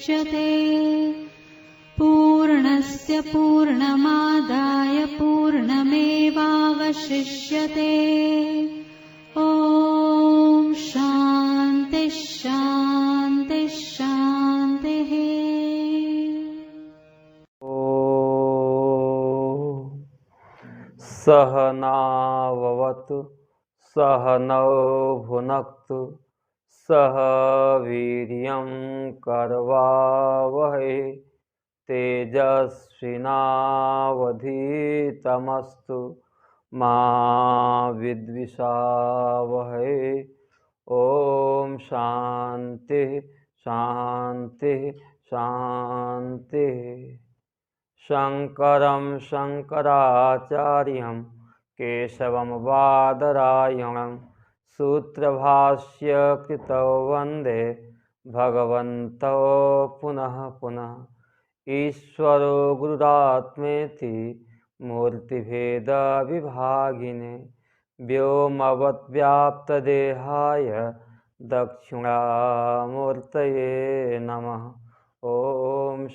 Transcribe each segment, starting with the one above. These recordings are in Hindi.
मुच्यते पूर्णस्य पूर्णमादाय पूर्णमेवावशिष्यते। ॐ शान्ति शान्ति शान्तिः। सहनाववतु सहनौ भुनक्तु सह वीर्यं करवावहै तेजस्विनावधीतमस्तु मा विद्विषावहै। ॐ शान्ति शान्ति शान्ति। शङ्करं शङ्कराचार्यं केशवं बादरायणं सूत्रभाष्य कृतौ वन्दे भगवन्तौ पुनः पुनः। ईश्वरो गुरुरात्मेति मूर्तिभेदविभागिने व्योमवद्व्याप्तदेहाय दक्षिणामूर्तये नमः। ॐ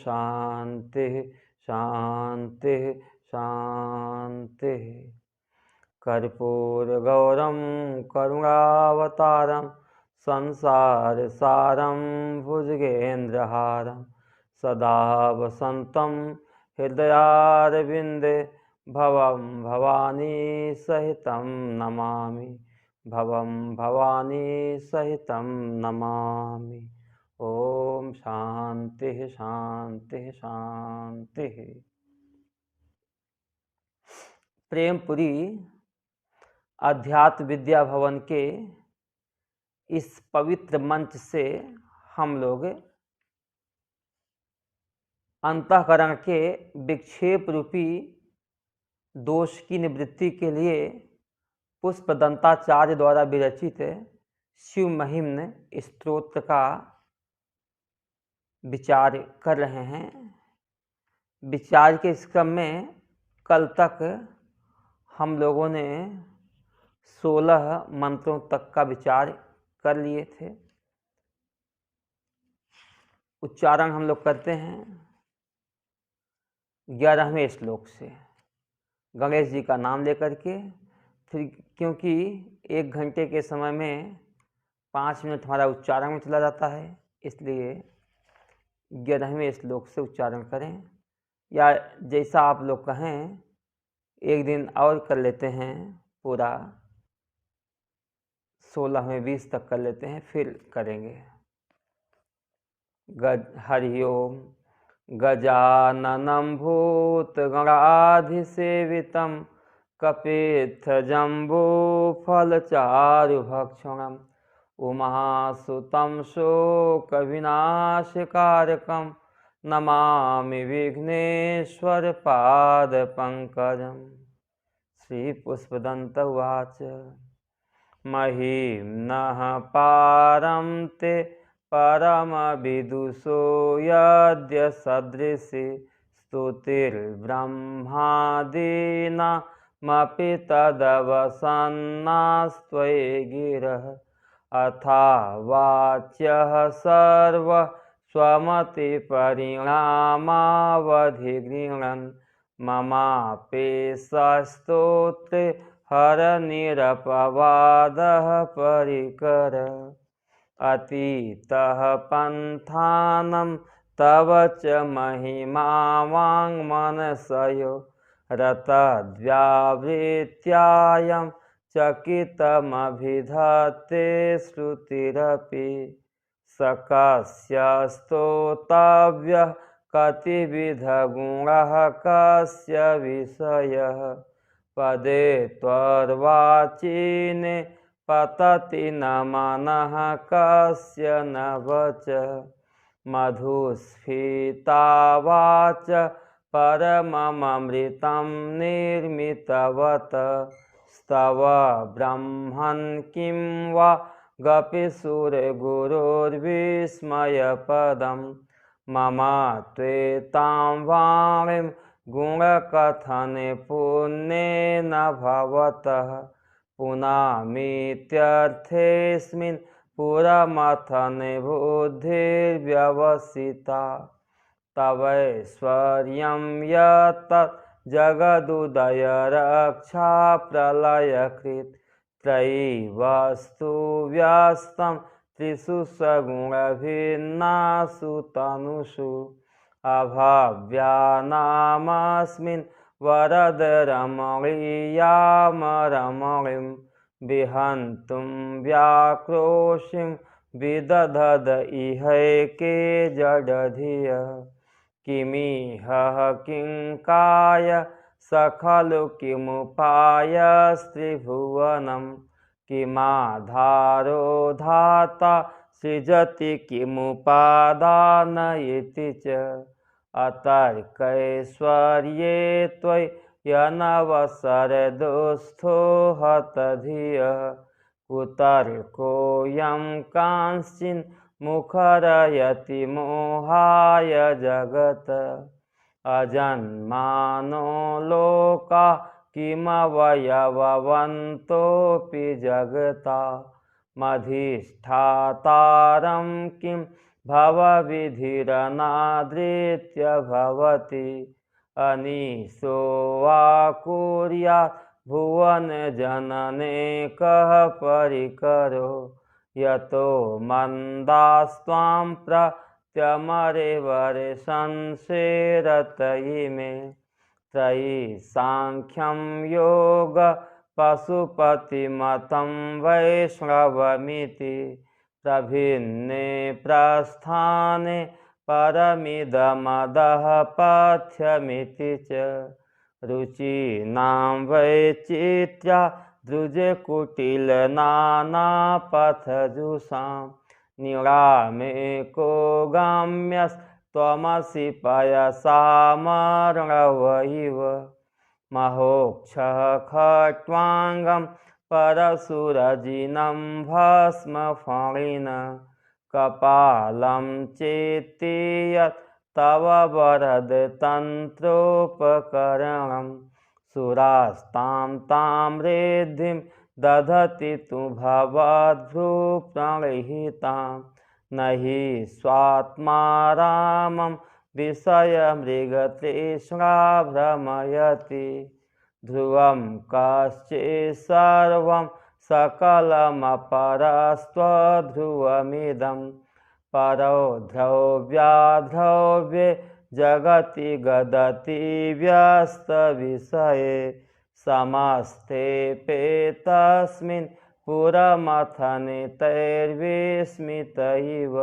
शान्ति शान्ति शान्ति। कर्पूरगौरं करुणावतारं संसारसारं भुजगेन्द्रहारं सदा वसन्तं हृदयारविन्दे भवं भवानी सहितं नमामि भवं भवानी सहितं नमामि। ओम शांति शांति शांति। प्रेमपुरी अध्यात्म विद्या भवन के इस पवित्र मंच से हम लोग अंतःकरण के विक्षेप रूपी दोष की निवृत्ति के लिए पुष्पदंताचार्य द्वारा विरचित शिव महिम्न स्तोत्र का विचार कर रहे हैं। विचार के इस क्रम में कल तक हम लोगों ने 16 मंत्रों तक का विचार कर लिए थे। उच्चारण हम लोग करते हैं 11वें श्लोक से गणेश जी का नाम लेकर के। फिर क्योंकि 1 घंटे के समय में 5 मिनट हमारा उच्चारण में चला जाता है, इसलिए 11वें श्लोक से उच्चारण करें, या जैसा आप लोग कहें एक दिन और कर लेते हैं, पूरा 16वें 20 तक कर लेते हैं, फिर करेंगे। हरि ओम। गजाननं भूतगणाधिसेवितं कपित्थजम्बूफलचारुभक्षणम् उमासुतं शोकविनाशकारकं नमामि विघ्नेश्वरपादपङ्कजं। श्रीपुष्पदन्त उवाच महिम्नः पारं ते परमविदुषो यद्य सदृशी स्तुतिर्ब्रह्मादीनामपि तदवसन्नास्त्वयि गिरः अथा वाच्यः सर्वस्वमतिपरिणामावधिगृह्णन् ममापि स्तोत्रे हरनिरपवादः परिकर अतीतः पन्थानं तव च महिमा वाङ्मनसयो रतद्व्यावृत्यायं चकितमभिधत्ते श्रुतिरपि सकस्य स्तोतव्यः कतिविधगुणः कस्य विषयः पदे त्वर्वाचीने पतति न मनः कस्य न वचः मधुस्फीता वाच परममृतं निर्मितवत स्तव ब्रह्मन् किं वा गपिसुरगुरोर्विस्मयपदं मम त्वेतां वाणीं गुणकथने पुण्येन भवतः पुनामीत्यर्थेऽस्मिन् पुरमथने बुद्धिर्व्यवसिता तवैश्वर्यं यत्तत् जगदुदय रक्षा प्रलयकृत् त्रयीवस्तु व्यस्तं त्रिषु सगुणभिन्नासु तनुषु अभाव्यानामस्मिन् वरद रमणीयामरमणीं विहन्तुं व्याक्रोशिं विदधद इहैके जडधिय किमिह किङ्काय स खलु किमुपायस्त्रिभुवनं किमाधारो धाता सृजति किमुपादानयति च अतर्कैश्वर्ये त्वयि यनवसरदुःस्थो हतधियः कुतर्कोऽयं कांश्चिन् मुखरयति मोहाय जगत् अजन्मानो लोका किमवयववन्तोऽपि जगता मधिष्ठातारं किं भवविधिरनादृत्य भवति अनीशो वा कुर्यात् भुवनजनने कः परिकरो यतो मन्दास्त्वां प्रत्यमरेवरे संसेरतयिमे त्रयी साङ्ख्यं योग पशुपतिमतं वैष्णवमिति प्रभिन्ने प्रस्थाने परमिदमदः पथ्यमिति च रुचीनां वैचित्र्या द्रुजे कुटिलनानापथजुषां निरामेको गम्यस्त्वमसि पयसामर्णव इव महोक्षः खट्वाङ्गं परशुरजिनं भस्मफणिन कपालं चेति यत् तव वरदतन्त्रोपकरणं सुरास्तां तां रिद्धिं दधति तु भवद्भ्रूप्रणिहितां न हि स्वात्मा रामं विषयमृगतृष्णा भ्रमयति ध्रुवं कश्चित् सर्वं सकलमपरस्त्वध्रुवमिदं परो ध्रुव्याध्रुव्ये जगति गदति व्यस्तविषये समस्तेऽप्येतस्मिन् पुरमथने तैर्विस्मित इव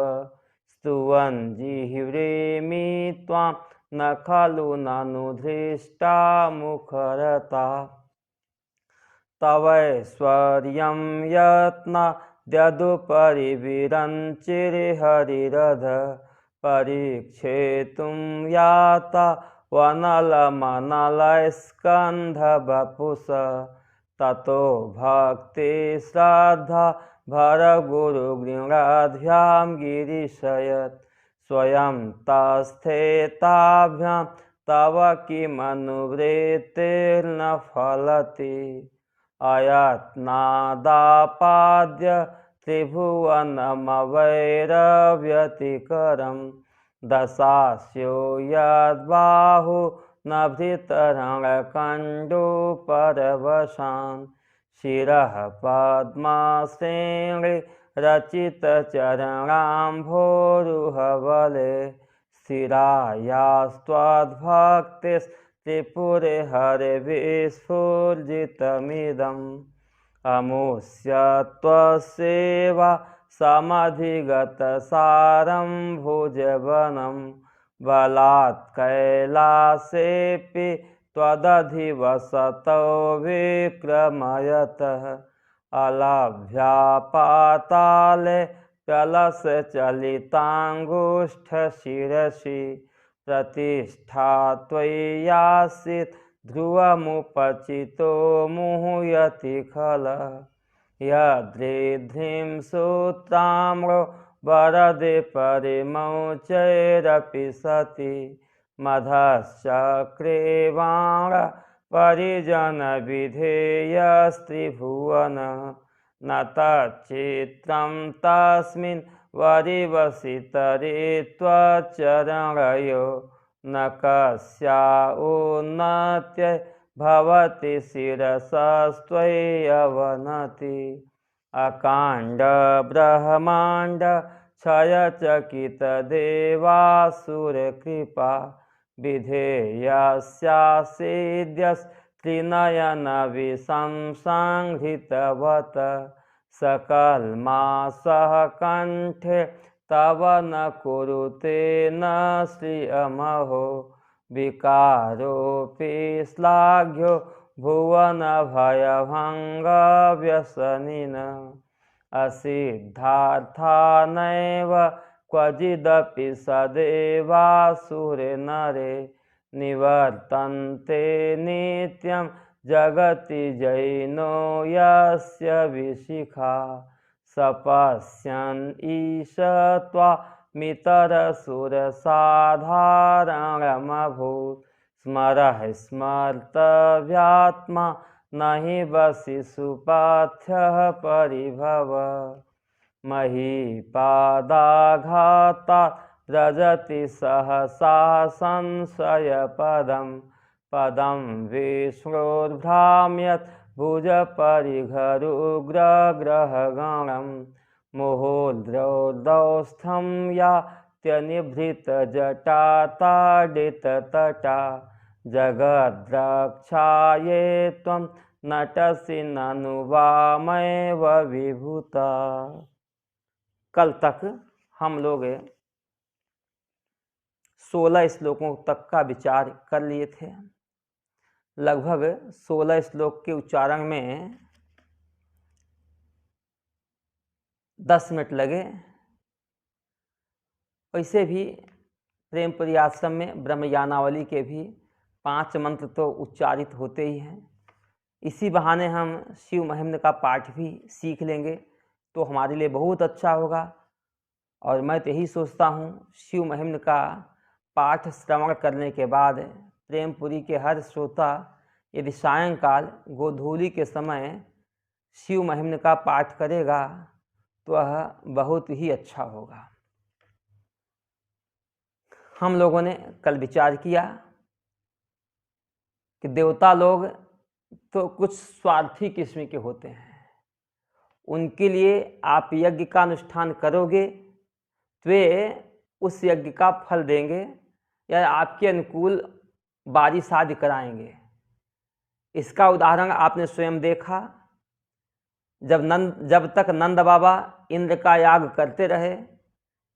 स्तुवन् जिह्वीमि त्वां न खलु ननु धृष्टा मुखरता तवैश्वर्यं यत्नाद्यदुपरिविरञ्चिरिहरिरध परीक्षेतुं याता वनलमनलस्कन्धवपुष ततो भक्तिश्रद्धा भरगुरुगृहाभ्यां गिरिशयत् स्वयं तस्थेताभ्यां तव किमनुवृत्तिर्न फलति अयत्नादापाद्य त्रिभुवनमवैरव्यतिकरं दशास्यो यद्बाहु नभृतरणकण्डूपरवशान् शिरः पद्मश्रेणी रचितचरणाम्भोरुहवले स्थिरायास्त्वद्भक्तिस्त्रिपुरे हरे विस्फुर्जितमिदम् अमुष्य त्वसेवा समधिगतसारं भुजवनं बलात् कैलासेऽपि त्वदधिवसतो विक्रमयतः अलभ्या पाताले प्यलसचलिताङ्गुष्ठशिरसि प्रतिष्ठा त्वय्यासीत् ध्रुवमुपचितो मुह्यति खलः यदृद्धिं सूत्राम्रो वरदे परिमौचैरपि सति मधश्चक्रे वाण परिजनविधेयस्त्रिभुवन न तच्चित्रं तस्मिन् वरिवसितरे त्वच्चरणयो न कस्याउन्नत्यै भवति शिरसस्त्वय्यवनति अकाण्ड ब्रह्माण्ड क्षयचकित देवासुरकृपा विधेयस्यासिद्ध्यस्त्रिनयन विशंसंहृतवत सकलमासः कण्ठे तव न कुरुते न श्रियमहो विकारोऽपि श्लाघ्यो भुवन भयभङ्गव्यसनिन असिद्धार्था नैव क्वचिदपि सदेवासुरे नरे निवर्तन्ते नित्यं जगति जैनो यस्य विशिखा सपश्यन् ईश त्वामितरसुरसाधारणमभूत् स्मरः स्मर्तव्यात्मा न हि वसि सुपाथ्यः परिभव महीपादाघातात् व्रजति सहसा संशयपदं पदं विष्णोर्भ्राम्यत् भुजपरिघरुग्रग्रहगणं मुहुर्द्रौदौस्थं यात्यनिभृतजटा ताडिततटा जगद्रक्षाये त्वं नटसि ननु वामैव विभूता। कल तक हम लोग 16 श्लोकों तक का विचार कर लिए थे। लगभग 16 श्लोक के उच्चारण में 10 मिनट लगे। वैसे भी प्रेमपुरी आश्रम में ब्रह्मज्ञानावली के भी 5 मंत्र तो उच्चारित होते ही हैं। इसी बहाने हम शिव महिम्न का पाठ भी सीख लेंगे तो हमारे लिए बहुत अच्छा होगा। और मैं तो यही सोचता हूँ शिव महिम्न का पाठ श्रवण करने के बाद प्रेमपुरी के हर श्रोता यदि सायंकाल गोधूली के समय शिव महिम्न का पाठ करेगा तो वह बहुत ही अच्छा होगा। हम लोगों ने कल विचार किया कि देवता लोग तो कुछ स्वार्थी किस्म के होते हैं। उनके लिए आप यज्ञ का अनुष्ठान करोगे तो वे उस यज्ञ का फल देंगे या आपके अनुकूल बारिश आदि कराएंगे। इसका उदाहरण आपने स्वयं देखा। जब तक नंद बाबा इंद्र का याग करते रहे,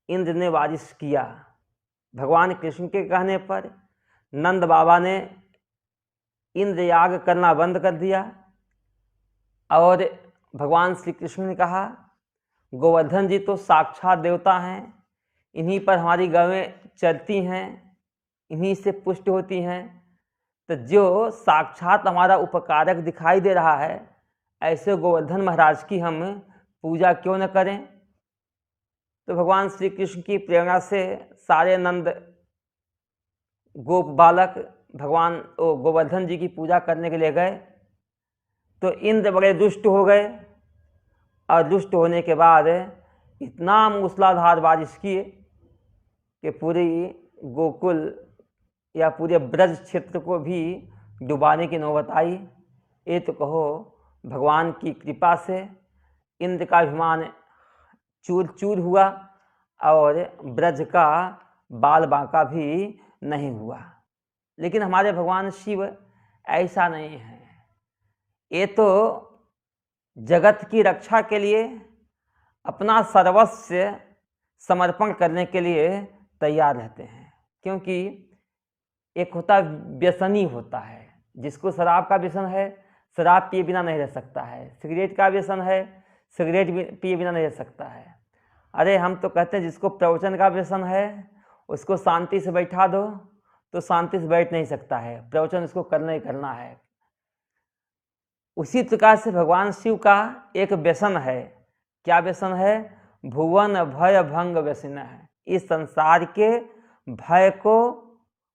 इंद्र ने बारिश किया। भगवान कृष्ण के कहने पर नंद बाबा ने इंद्र याग करना बंद कर दिया और भगवान श्री कृष्ण ने कहा गोवर्धन जी तो साक्षात देवता हैं, इन्हीं पर हमारी गवें चलती हैं, इन्हीं से पुष्ट होती हैं, तो जो साक्षात हमारा उपकारक दिखाई दे रहा है ऐसे गोवर्धन महाराज की हम पूजा क्यों न करें। तो भगवान श्री कृष्ण की प्रेरणा से सारे नंद गोप बालक भगवान गोवर्धन जी की पूजा करने के लिए गए। तो इंद्र बड़े दुष्ट हो गए और दुष्ट होने के बाद इतना मूसलाधार बारिश किए कि पूरी गोकुल या पूरे ब्रज क्षेत्र को भी डुबाने की नौबत आई। ये तो कहो भगवान की कृपा से इंद्र का अभिमान चूर चूर हुआ और ब्रज का बाल बांका भी नहीं हुआ। लेकिन हमारे भगवान शिव ऐसा नहीं है। ये तो जगत की रक्षा के लिए अपना सर्वस्व समर्पण करने के लिए तैयार रहते हैं। क्योंकि एक होता व्यसनी होता है, जिसको शराब का व्यसन है, शराब पिए बिना नहीं रह सकता है। सिगरेट का व्यसन है, सिगरेट पिए बिना नहीं रह सकता है। अरे हम तो कहते हैं जिसको प्रवचन का व्यसन है उसको शांति से बैठा दो तो शांति से बैठ नहीं सकता है, प्रवचन उसको करना ही करना है। उसी प्रकार से भगवान शिव का एक व्यसन है। क्या व्यसन है? भुवन भय भंग व्यसन है। इस संसार के भय को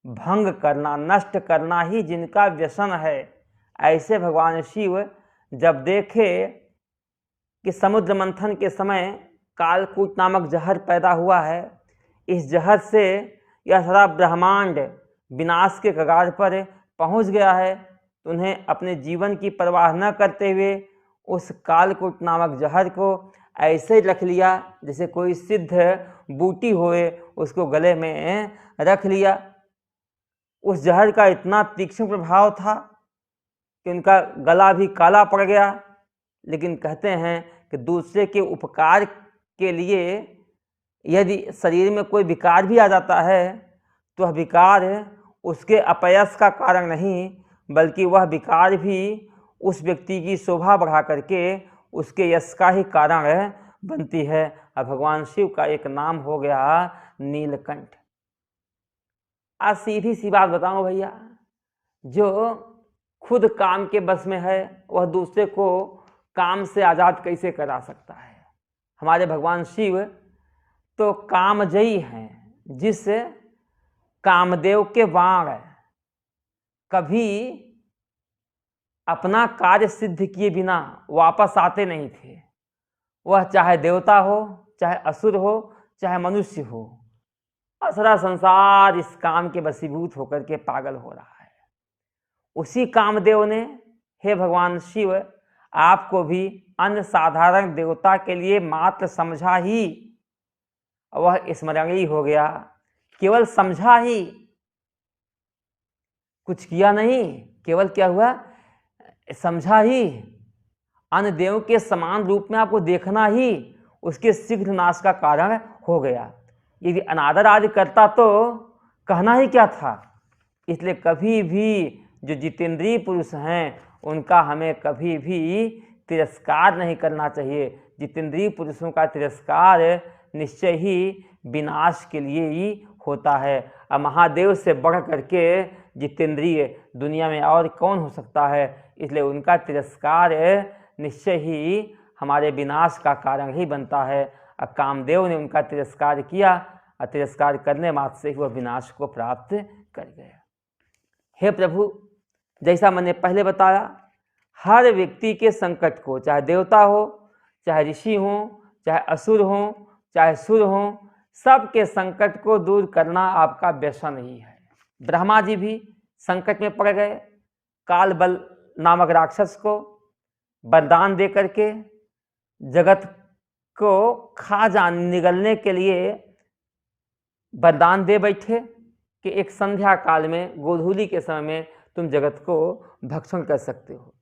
भंग करना, नष्ट करना ही जिनका व्यसन है। ऐसे भगवान शिव जब देखे कि समुद्र मंथन के समय कालकूट नामक जहर पैदा हुआ है। इस जहर से यह सारा ब्रह्मांड विनाश के कगार पर पहुंच गया है। तो उन्हें अपने जीवन की परवाह न करते हुए उस कालकूट नामक जहर को ऐसे ही रख लिया जैसे कोई सिद्ध बूटी होए, उसको गले में रख लिया। उस जहर का इतना तीक्ष्ण प्रभाव था कि उनका गला भी काला पड़ गया। लेकिन कहते हैं कि दूसरे के उपकार के लिए यदि शरीर में कोई विकार भी आ जाता है तो वह विकार उसके अपयश का कारण नहीं, बल्कि वह विकार भी उस व्यक्ति की शोभा बढ़ा करके उसके यश का ही कारण बनती है। और भगवान शिव का एक नाम हो गया नीलकंठ। आज सीधी सी बात बताऊं भैया, जो खुद काम के बस में है वह दूसरे को काम से आज़ाद कैसे करा सकता है। हमारे भगवान शिव तो कामजयी हैं, जिस कामदेव के वाण कभी अपना कार्य सिद्ध किए बिना वापस आते नहीं थे। वह चाहे देवता हो, चाहे असुर हो, चाहे मनुष्य हो, सारा संसार इस काम के वशीभूत होकर के पागल हो रहा है। उसी कामदेव ने हे भगवान शिव आपको भी अन्य साधारण देवता के लिए मात्र समझा ही, वह स्मरणीय हो गया। केवल समझा ही, कुछ किया नहीं, केवल क्या हुआ, समझा ही। अन्य देव के समान रूप में आपको देखना ही उसके शीघ्र नाश का कारण हो गया। यदि अनादर आदि करता तो कहना ही क्या था। इसलिए कभी भी जो जितेंद्रिय पुरुष हैं उनका हमें कभी भी तिरस्कार नहीं करना चाहिए। जितेंद्रिय पुरुषों का तिरस्कार निश्चय ही विनाश के लिए ही होता है। और महादेव से बढ़ करके जितेंद्रिय दुनिया में और कौन हो सकता है। इसलिए उनका तिरस्कार निश्चय ही हमारे विनाश का कारण ही बनता है। और कामदेव ने उनका तिरस्कार किया और तिरस्कार करने मात्र से ही वह विनाश को प्राप्त कर गया। हे प्रभु, जैसा मैंने पहले बताया, हर व्यक्ति के संकट को, चाहे देवता हो, चाहे ऋषि हो, चाहे असुर हो, चाहे सुर हो, सबके संकट को दूर करना आपका व्यसन ही है। ब्रह्मा जी भी संकट में पड़ गए। काल बल नामक राक्षस को वरदान दे करके जगत को निगलने के लिए वरदान दे बैठे कि एक संध्या काल में, गोधूली के समय में तुम जगत को भक्षण कर सकते हो।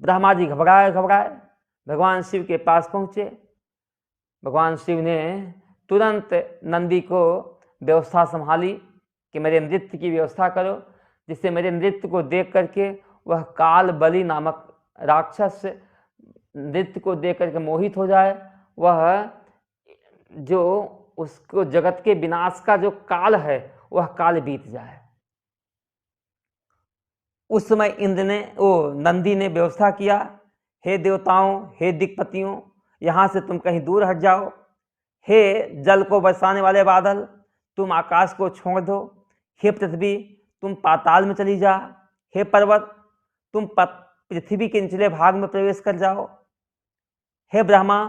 ब्रह्मा जी घबराए भगवान शिव के पास पहुँचे। भगवान शिव ने तुरंत नंदी को व्यवस्था संभाली कि मेरे नृत्य की व्यवस्था करो, जिससे मेरे नृत्य को देख करके वह काल बलि नामक राक्षस नृत्य को देख करके मोहित हो जाए। वह जो उसको जगत के विनाश का जो काल है वह काल बीत जाए। उस समय नंदी ने व्यवस्था किया, हे देवताओं, हे दिक्पतियों, यहाँ से तुम कहीं दूर हट जाओ। हे जल को बरसाने वाले बादल, तुम आकाश को छोड़ दो। हे पृथ्वी, तुम पाताल में चली जा। हे पर्वत, तुम पृथ्वी के निचले भाग में प्रवेश कर जाओ। हे ब्रह्मा,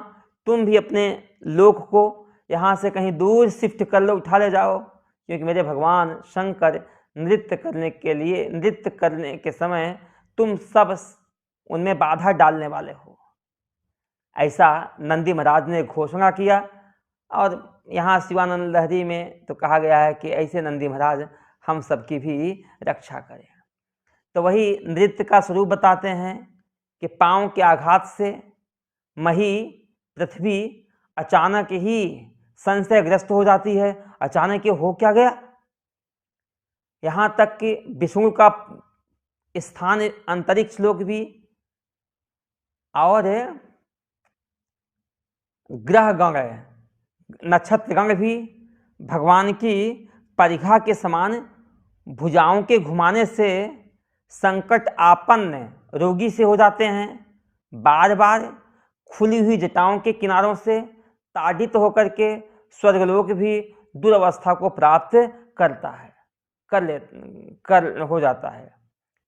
तुम भी अपने लोक को यहाँ से कहीं दूर शिफ्ट कर लो, उठा ले जाओ, क्योंकि मेरे भगवान शंकर नृत्य करने के समय तुम सब उनमें बाधा डालने वाले हो। ऐसा नंदी महाराज ने घोषणा किया। और यहाँ शिवानंद लहरी में तो कहा गया है कि ऐसे नंदी महाराज हम सबकी भी रक्षा करें। तो वही नृत्य का स्वरूप बताते हैं कि पांव के आघात से मही पृथ्वी अचानक ही संशयग्रस्त हो जाती है। अचानक ये हो क्या गया, यहाँ तक कि विष्णु का स्थान अंतरिक्ष लोक भी और ग्रह गण, नक्षत्र गण भी भगवान की परिघा के समान भुजाओं के घुमाने से संकट आपन्न रोगी से हो जाते हैं। बार बार खुली हुई जटाओं के किनारों से ताड़ित होकर के स्वर्गलोक भी दुर्वस्था को प्राप्त करता है, हो जाता है।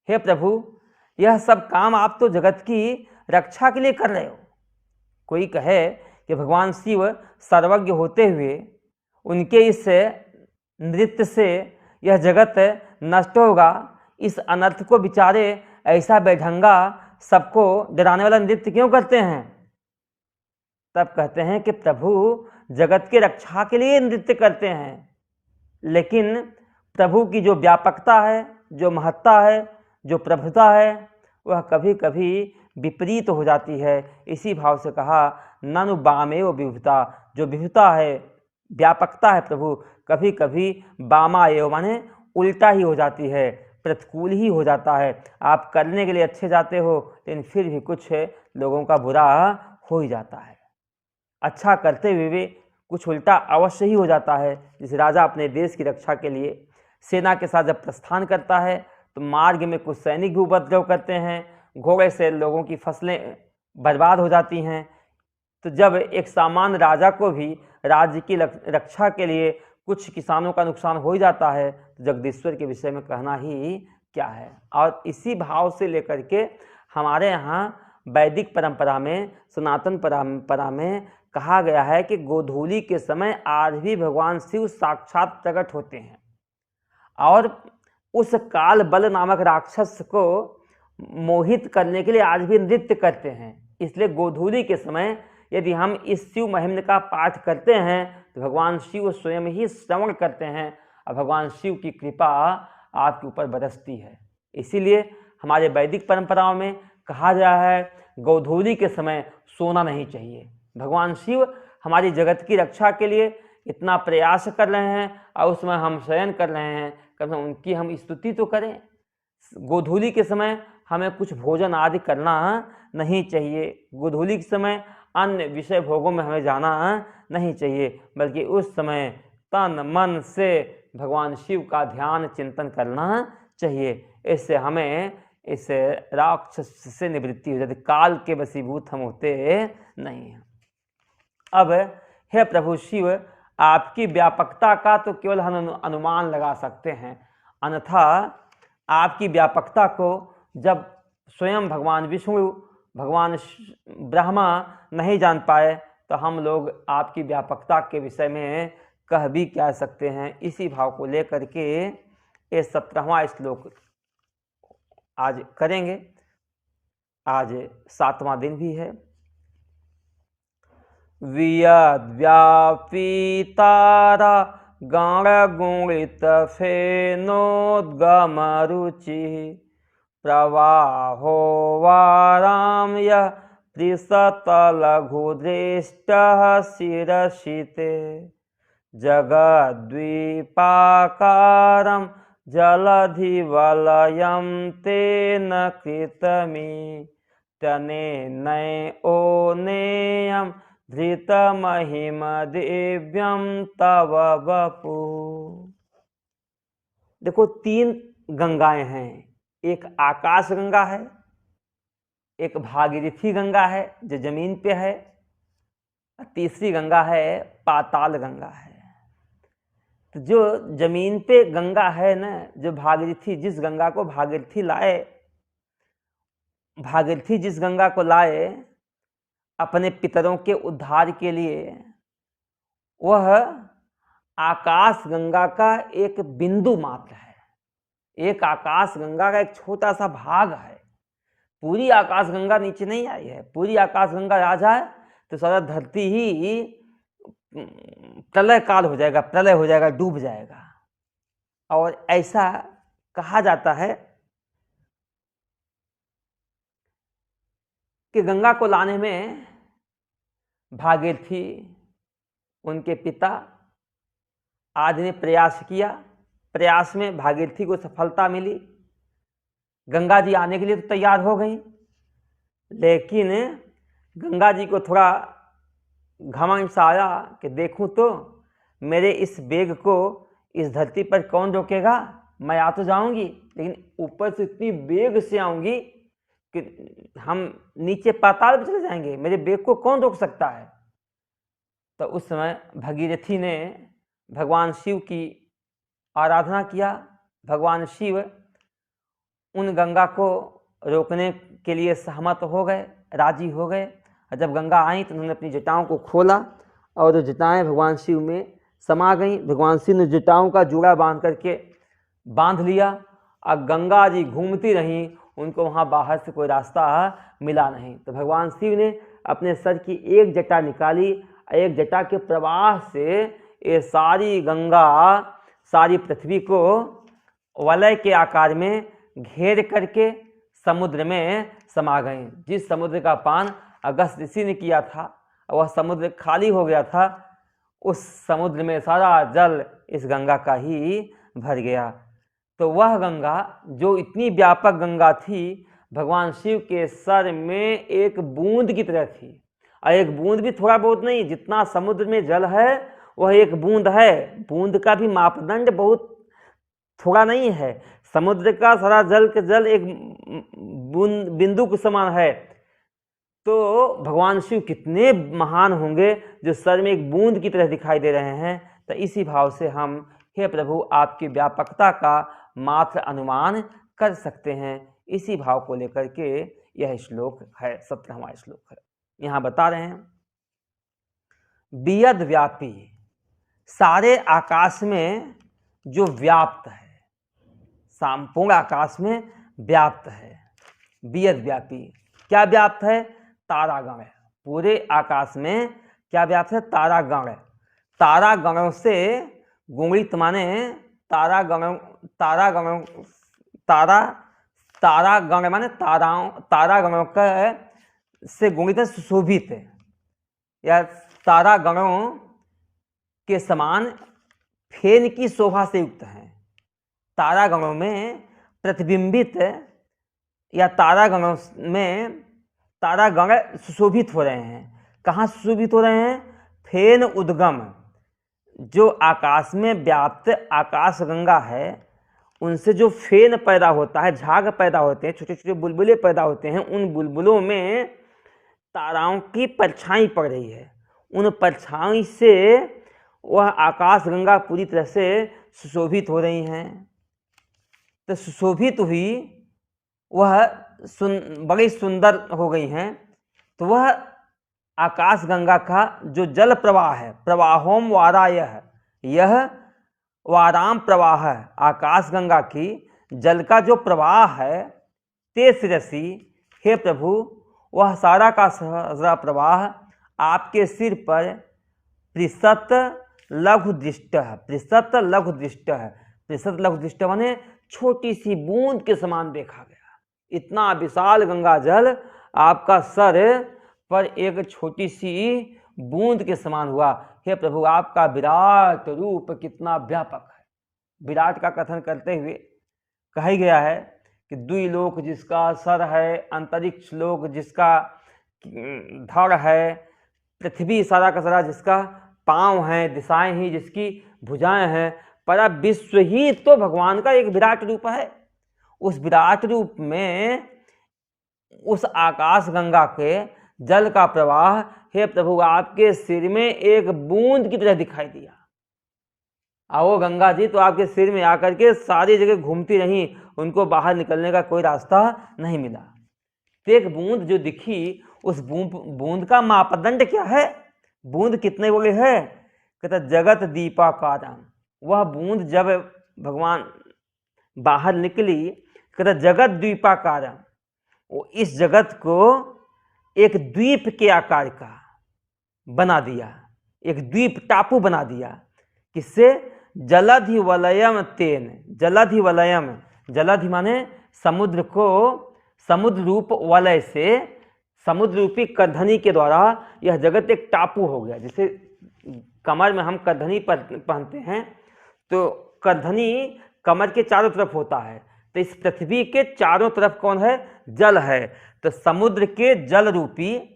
हे प्रभु, यह सब काम आप तो जगत की रक्षा के लिए कर रहे हो, कोई कहे कि भगवान शिव सर्वज्ञ होते हुए उनके इस नृत्य से यह जगत नष्ट होगा, इस अनर्थ को बेचारे ऐसा बेढंगा सबको डराने वाला नृत्य क्यों करते हैं? तब कहते हैं कि प्रभु जगत के रक्षा के लिए नृत्य करते हैं, लेकिन प्रभु की जो व्यापकता है, जो महत्ता है, जो प्रभुता है, वह कभी कभी विपरीत हो जाती है। इसी भाव से कहा ननु बामेव विभुता, जो विभुता है, व्यापकता है प्रभु, कभी कभी बामा एव माने उल्टा ही हो जाती है, प्रतिकूल ही हो जाता है। आप करने के लिए अच्छे जाते हो, लेकिन फिर भी कुछ लोगों का बुरा हो ही जाता है। अच्छा करते हुए भी कुछ उल्टा अवश्य ही हो जाता है। जिस राजा अपने देश की रक्षा के लिए सेना के साथ जब प्रस्थान करता है तो मार्ग में कुछ सैनिक भी उपद्रव करते हैं, घोड़े से लोगों की फसलें बर्बाद हो जाती हैं। तो जब एक सामान्य राजा को भी राज्य की रक्षा के लिए कुछ किसानों का नुकसान हो ही जाता है, तो जगदीश्वर के विषय में कहना ही क्या है। और इसी भाव से लेकर के हमारे यहाँ वैदिक परंपरा में, सनातन परंपरा में कहा गया है कि गोधूली के समय आज भी भगवान शिव साक्षात प्रकट होते हैं और उस काल बल नामक राक्षस को मोहित करने के लिए आज भी नृत्य करते हैं। इसलिए गोधूली के समय यदि हम इस शिव महिम्न का पाठ करते हैं तो भगवान शिव स्वयं ही श्रवण करते हैं और भगवान शिव की कृपा आपके ऊपर बरसती है। इसीलिए हमारे वैदिक परंपराओं में कहा गया है गोधूली के समय सोना नहीं चाहिए। भगवान शिव हमारी जगत की रक्षा के लिए इतना प्रयास कर रहे हैं और उसमें हम शयन कर रहे हैं, कभी उनकी हम स्तुति तो करें। गोधूली के समय हमें कुछ भोजन आदि करना नहीं चाहिए, गोधूली के समय अन्य विषय भोगों में हमें जाना नहीं चाहिए, बल्कि उस समय तन मन से भगवान शिव का ध्यान चिंतन करना चाहिए। इससे हमें इस राक्षस से निवृत्ति हो जाती, काल के वशीभूत हम होते नहीं हैं। अब हे प्रभु शिव, आपकी व्यापकता का तो केवल हम अनुमान लगा सकते हैं, अन्यथा आपकी व्यापकता को जब स्वयं भगवान विष्णु, भगवान ब्रह्मा नहीं जान पाए तो हम लोग आपकी व्यापकता के विषय में कह भी क्या सकते हैं। इसी भाव को लेकर के ये 17वां श्लोक आज करेंगे। आज 7वां दिन भी है। वियद्व्यापीतारा गणगुणित फेनोद्गम रुचि प्रवाहो वाराम यः त्रिशतलघुदृष्टः शिरसिते जगद्वीपाकारं जलधिवलयं तेन कृतमि तनेनैओनेयं धृतमहिम दिव्यं तव वपु। देखो 3 गंगाएं हैं, एक आकाश गंगा है, एक भागीरथी गंगा है जो जमीन पे है, तीसरी गंगा है पाताल गंगा है। तो जो जमीन पे गंगा है ना, जो भागीरथी, जिस गंगा को भागीरथी लाए, भागीरथी जिस गंगा को लाए अपने पितरों के उद्धार के लिए, वह आकाश गंगा का एक बिंदु मात्र है, एक आकाश गंगा का एक छोटा सा भाग है। पूरी आकाश गंगा नीचे नहीं आई है। पूरी आकाश गंगा आ जाए तो सारा धरती ही प्रलय काल हो जाएगा, प्रलय हो जाएगा, डूब जाएगा। और ऐसा कहा जाता है कि गंगा को लाने में भागीरथी, उनके पिता आदि ने प्रयास किया। प्रयास में भागीरथी को सफलता मिली, गंगा जी आने के लिए तो तैयार हो गई, लेकिन गंगा जी को थोड़ा घमंड सा आया कि देखूं तो मेरे इस वेग को इस धरती पर कौन रोकेगा। मैं आ तो जाऊंगी, लेकिन ऊपर से इतनी वेग से आऊंगी कि हम नीचे पाताल में चले जाएंगे, मेरे वेग को कौन रोक सकता है। तो उस समय भागीरथी ने भगवान शिव की आराधना किया। भगवान शिव उन गंगा को रोकने के लिए सहमत हो गए, राजी हो गए। और जब गंगा आई तो उन्होंने अपनी जटाओं को खोला और जो जटाएँ भगवान शिव में समा गई। भगवान शिव ने जटाओं का जोड़ा बांध लिया और गंगा जी घूमती रहीं, उनको वहाँ बाहर से कोई रास्ता मिला नहीं। तो भगवान शिव ने अपने सर की एक जटा निकाली, एक जटा के प्रवाह से ये सारी गंगा सारी पृथ्वी को वलय के आकार में घेर करके समुद्र में समा गई। जिस समुद्र का पान अगस्त ऋषि ने किया था, वह समुद्र खाली हो गया था, उस समुद्र में सारा जल इस गंगा का ही भर गया। तो वह गंगा जो इतनी व्यापक गंगा थी, भगवान शिव के सर में एक बूंद की तरह थी। और एक बूंद भी थोड़ा बहुत नहीं, जितना समुद्र में जल है वह एक बूंद है। बूंद का भी मापदंड बहुत थोड़ा नहीं है। समुद्र का सारा जल के जल एक बूंद बिंदु के समान है। तो भगवान शिव कितने महान होंगे जो सर में एक बूंद की तरह दिखाई दे रहे हैं। तो इसी भाव से हम हे प्रभु आपकी व्यापकता का मात्र अनुमान कर सकते हैं। इसी भाव को लेकर के यह श्लोक है, 17वां श्लोक है। यहाँ बता रहे हैं बियद व्यापी, सारे आकाश में जो व्याप्त है, संपूर्ण आकाश में व्याप्त है। बियद व्यापी, क्या व्याप्त है? तारागण। पूरे आकाश में क्या व्याप्त है? तारागण। तारागणों से गुणित माने तारागण माने तारागणों का से गुणित है सुशोभित है, या तारागणों के समान फेन की शोभा से युक्त हैं। तारागणों में प्रतिबिंबित या तारागणों में तारागण सुशोभित हो रहे हैं। कहाँ सुशोभित हो रहे हैं? फेन उद्गम, जो आकाश में व्याप्त आकाश गंगा है, उनसे जो फेन पैदा होता है, झाग पैदा होते हैं, छोटे छोटे बुलबुले पैदा होते हैं, उन बुलबुलों में ताराओं की परछाई पड़ रही है। उन परछाई से वह आकाश गंगा पूरी तरह से सुशोभित हो रही हैं। तो सुशोभित हुई वह बड़ी सुंदर हो गई हैं। तो वह आकाश गंगा का जो जल प्रवाह है, प्रवाहोम वाराय, यह वाराम प्रवाह है। आकाश गंगा की जल का जो प्रवाह है, ते शिरसी, हे प्रभु वह सारा का सारा प्रवाह आपके सिर पर पृषत लघु दृष्ट है। पृषत लघु दृष्ट है, पृषत लघु दृष्ट माने छोटी सी बूंद के समान देखा गया। इतना विशाल गंगा जल आपका सर पर एक छोटी सी बूंद के समान हुआ। हे प्रभु आपका विराट रूप कितना व्यापक है। विराट का कथन करते हुए कहा गया है कि द्विलोक जिसका सर है, अंतरिक्ष लोक जिसका धड़ है, पृथ्वी सारा का सारा जिसका पांव है, दिशाएं ही जिसकी भुजाएं हैं, पर विश्व ही तो भगवान का एक विराट रूप है। उस विराट रूप में उस आकाश गंगा के जल का प्रवाह हे प्रभु आपके सिर में एक बूंद की तरह दिखाई दिया। वो गंगा जी तो आपके सिर में आकर के सारी जगह घूमती रहीं, उनको बाहर निकलने का कोई रास्ता नहीं मिला। तो एक बूंद जो दिखी, उस बूंद का मापदंड क्या है? बूंद कितने बड़े है? कहता जगत दीपाकारम। वह बूंद जब भगवान बाहर निकली, कहता जगत द्वीपाकारम, वो इस जगत को एक द्वीप के आकार का बना दिया, एक द्वीप टापू बना दिया। किससे? जलधि वलयम तेन। जलधि वलयम, जलधि माने समुद्र को, समुद्र रूप वलय से, समुद्र रूपी करधनी के द्वारा यह जगत एक टापू हो गया। जैसे कमर में हम करधनी पहनते हैं, तो करधनी कमर के चारों तरफ होता है। तो इस पृथ्वी के चारों तरफ कौन है? जल है। तो समुद्र के जल रूपी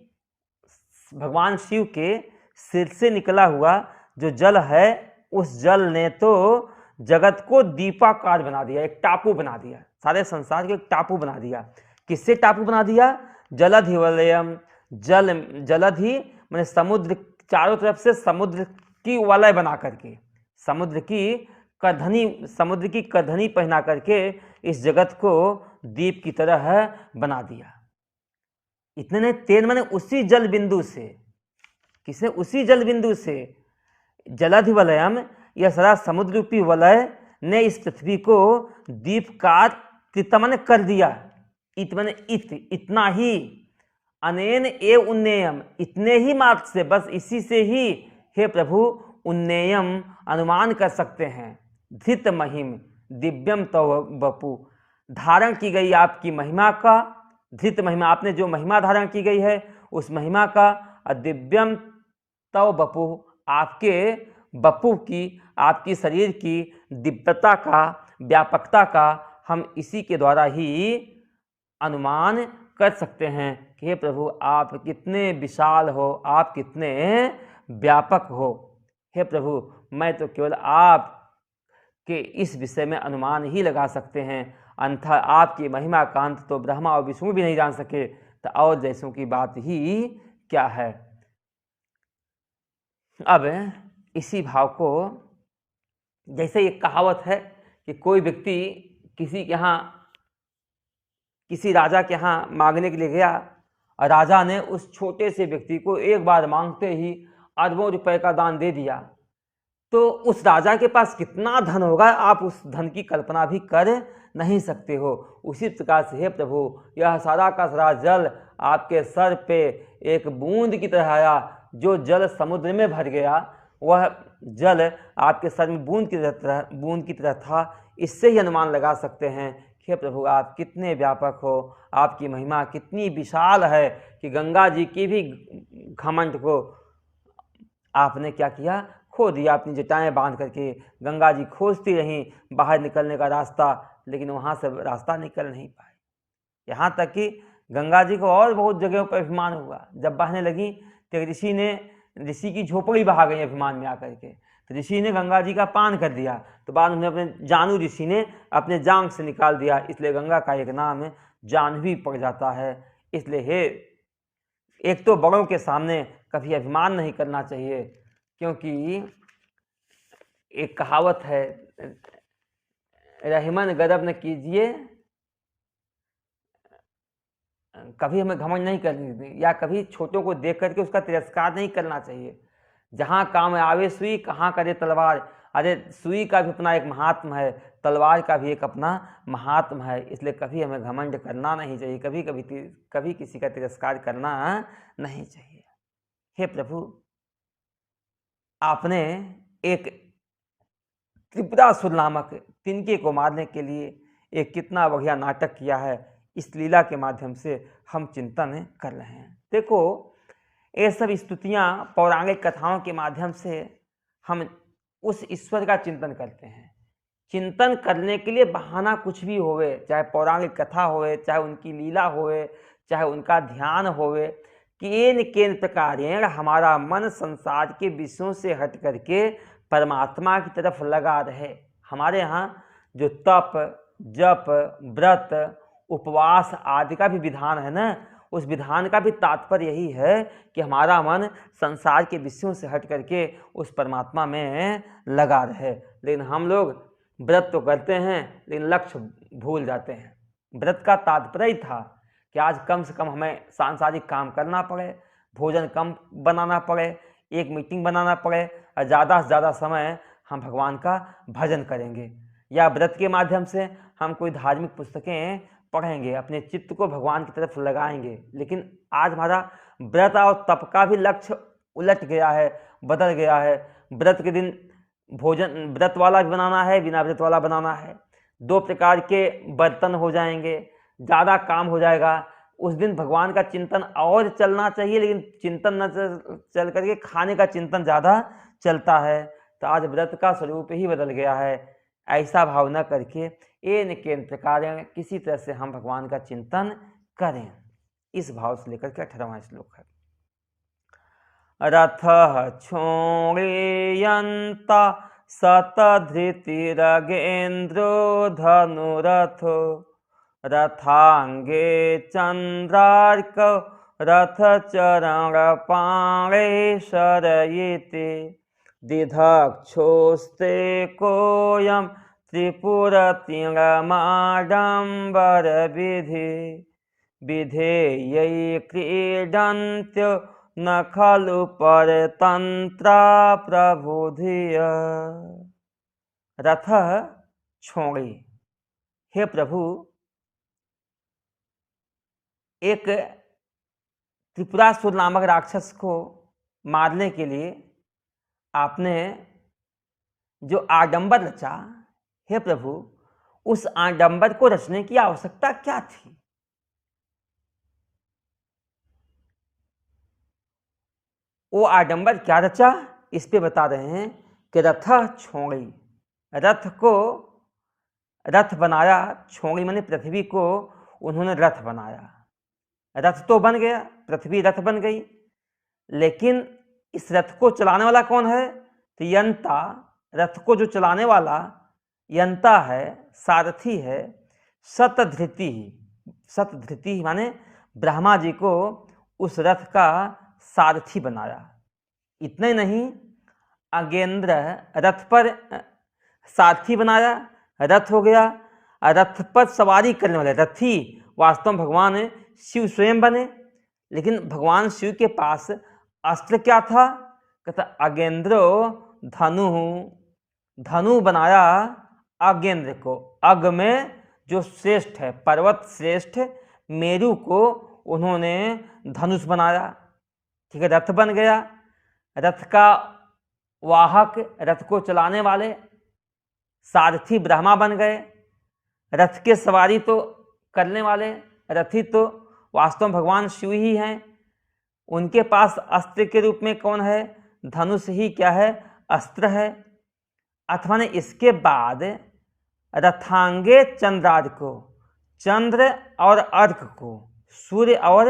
भगवान शिव के सिर से निकला हुआ जो जल है, उस जल ने तो जगत को दीपाकार बना दिया, एक टापू बना दिया, सारे संसार को एक टापू बना दिया। किससे टापू बना दिया? जलधि वलयम। जलधि माने समुद्र, चारों तरफ से समुद्र की वलय बना करके, समुद्र की करधनी पहना करके इस जगत को दीप की तरह बना दिया। इतने नहीं, तेन माने उसी जल बिंदु से, किसने, उसी जल बिंदु से, जलाधि वलयम, यह सारा समुद्र रूपी वलय ने इस पृथ्वी को दीपकार कृतमन कर दिया। इत माने इत, इतना ही, अनेन ए उन्नेयम, इतने ही मात्र से, बस इसी से ही हे प्रभु उन्नेयम अनुमान कर सकते हैं, धृत महिम दिव्यम तव बपु, धारण की गई आपकी महिमा का, धृत महिमा, आपने जो महिमा धारण की गई है उस महिमा का, दिव्यम तव बपु, आपके बपु की, आपकी शरीर की दिव्यता का, व्यापकता का हम इसी के द्वारा ही अनुमान कर सकते हैं कि हे प्रभु आप कितने विशाल हो, आप कितने व्यापक हो। हे प्रभु मैं तो केवल आप के इस विषय में अनुमान ही लगा सकते हैं, अन्यथा आपकी महिमा का अंत तो ब्रह्मा और विष्णु भी नहीं जान सके, तो और जैसों की बात ही क्या है। अब इसी भाव को, जैसे एक कहावत है कि कोई व्यक्ति किसी के यहाँ, किसी राजा के यहाँ मांगने के लिए गया और राजा ने उस छोटे से व्यक्ति को एक बार मांगते ही अरबों रुपए का दान दे दिया, तो उस राजा के पास कितना धन होगा आप उस धन की कल्पना भी कर नहीं सकते हो। उसी प्रकार से हे प्रभु यह सारा का सारा जल आपके सर पे एक बूंद की तरह आया, जो जल समुद्र में भर गया वह जल आपके सर में बूंद की तरह था। इससे ही अनुमान लगा सकते हैं कि हे प्रभु आप कितने व्यापक हो, आपकी महिमा कितनी विशाल है कि गंगा जी की भी घमंड को आपने क्या किया, खो दिया। अपनी जटाएं बांध करके गंगा जी खोजती रहीं बाहर निकलने का रास्ता, लेकिन वहाँ से रास्ता निकल नहीं पाए। यहाँ तक कि गंगा जी को और बहुत जगहों पर अभिमान हुआ, जब बहने लगी तो ऋषि की झोपड़ी बहा गई अभिमान में आकर के, तो ऋषि ने गंगा जी का पान कर दिया, तो बाद में अपने जानू ऋषि ने अपने जांग से निकाल दिया, इसलिए गंगा का एक नाम जानवी पड़ जाता है। इसलिए हे, एक तो बड़ों के सामने कभी अभिमान नहीं करना चाहिए, क्योंकि एक कहावत है, रहमन गदब न कीजिए, कभी हमें घमंड नहीं करनी चाहिए, या कभी छोटों को देख करके उसका तिरस्कार नहीं करना चाहिए। जहाँ काम आवे सुई कहाँ करे तलवार, अरे सुई का भी अपना एक महात्म है, तलवार का भी एक अपना महात्म है, इसलिए कभी हमें घमंड करना नहीं चाहिए, कभी किसी का तिरस्कार करना नहीं चाहिए। हे प्रभु आपने एक त्रिपुरासुर नामक तिनके को मारने के लिए एक कितना बढ़िया नाटक किया है, इस लीला के माध्यम से हम चिंतन कर रहे हैं। देखो ये सब स्तुतियाँ पौराणिक कथाओं के माध्यम से हम उस ईश्वर का चिंतन करते हैं। चिंतन करने के लिए बहाना कुछ भी होवे, चाहे पौराणिक कथा होवे, चाहे उनकी लीला होवे, चाहे उनका ध्यान होवे, केन प्रकारेण हमारा मन संसार के विषयों से हट करके परमात्मा की तरफ लगा रहे। हमारे यहाँ जो तप, जप, व्रत, उपवास आदि का भी विधान है ना, उस विधान का भी तात्पर्य यही है कि हमारा मन संसार के विषयों से हट करके उस परमात्मा में लगा रहे। लेकिन हम लोग व्रत तो करते हैं लेकिन लक्ष्य भूल जाते हैं। व्रत का तात्पर्य ही था कि आज कम से कम हमें सांसारिक काम करना पड़े, भोजन कम बनाना पड़े, एक मीटिंग बनाना पड़े और ज़्यादा से ज़्यादा समय हम भगवान का भजन करेंगे, या व्रत के माध्यम से हम कोई धार्मिक पुस्तकें पढ़ेंगे, अपने चित्त को भगवान की तरफ लगाएंगे। लेकिन आज हमारा व्रत और तप का भी लक्ष्य उलट गया है, बदल गया है। व्रत के दिन भोजन व्रत वाला भी बनाना है, बिना व्रत वाला बनाना है, दो प्रकार के बर्तन हो जाएंगे, ज़्यादा काम हो जाएगा। उस दिन भगवान का चिंतन और चलना चाहिए, लेकिन चिंतन न चल करके खाने का चिंतन ज़्यादा चलता है। तो आज व्रत का स्वरूप ही बदल गया है। ऐसा भाव न करके एन केन प्रकार किसी तरह से हम भगवान का चिंतन करें, इस भाव से लेकर के 18वां श्लोक है। रथ क्षोणीयन्ता शतधृतिरगेन्द्रो धनुरथो रथांगे चंद्रार्क रथचरणपाणे शरयिते दिधक्षोस्ते कोयम त्रिपुरतिङ्गमाडम्बरविधि विधेयै क्रीडन्त्य न खलु परतन्त्रा प्रबुधिय। रथ छोड़े। हे प्रभु, एक त्रिपुरासुर नामक राक्षस को मारने के लिए आपने जो आडंबर रचा, हे प्रभु, उस आडंबर को रचने की आवश्यकता क्या थी? वो आडंबर क्या रचा, इस पे बता रहे हैं कि रथ छोड़ी, रथ को रथ बनाया। छोड़ी माने पृथ्वी को उन्होंने रथ बनाया। रथ तो बन गया, पृथ्वी रथ बन गई, लेकिन इस रथ को चलाने वाला कौन है? तो यंता, रथ को जो चलाने वाला यंता है, सारथी है, शतधृति। शतधृति माने ब्रह्मा जी को उस रथ का सारथी बनाया। इतने नहीं, अगेंद्र रथ पर सारथी बनाया, रथ हो गया। रथ पर सवारी करने वाले रथी वास्तव में भगवान शिव स्वयं बने, लेकिन भगवान शिव के पास अस्त्र क्या था? कहता अगेंद्रो धनु, धनु बनाया अगेंद्र को। अग में जो श्रेष्ठ है, पर्वत श्रेष्ठ मेरु को उन्होंने धनुष बनाया। ठीक है, रथ बन गया। रथ का वाहक, रथ को चलाने वाले सारथी ब्रह्मा बन गए। रथ के सवारी तो करने वाले रथी तो वास्तव में भगवान शिव ही हैं। उनके पास अस्त्र के रूप में कौन है? धनुष ही क्या है? अस्त्र है। अथवा ने इसके बाद रथांगे चंद्रार्क को, चंद्र और अर्क को, सूर्य और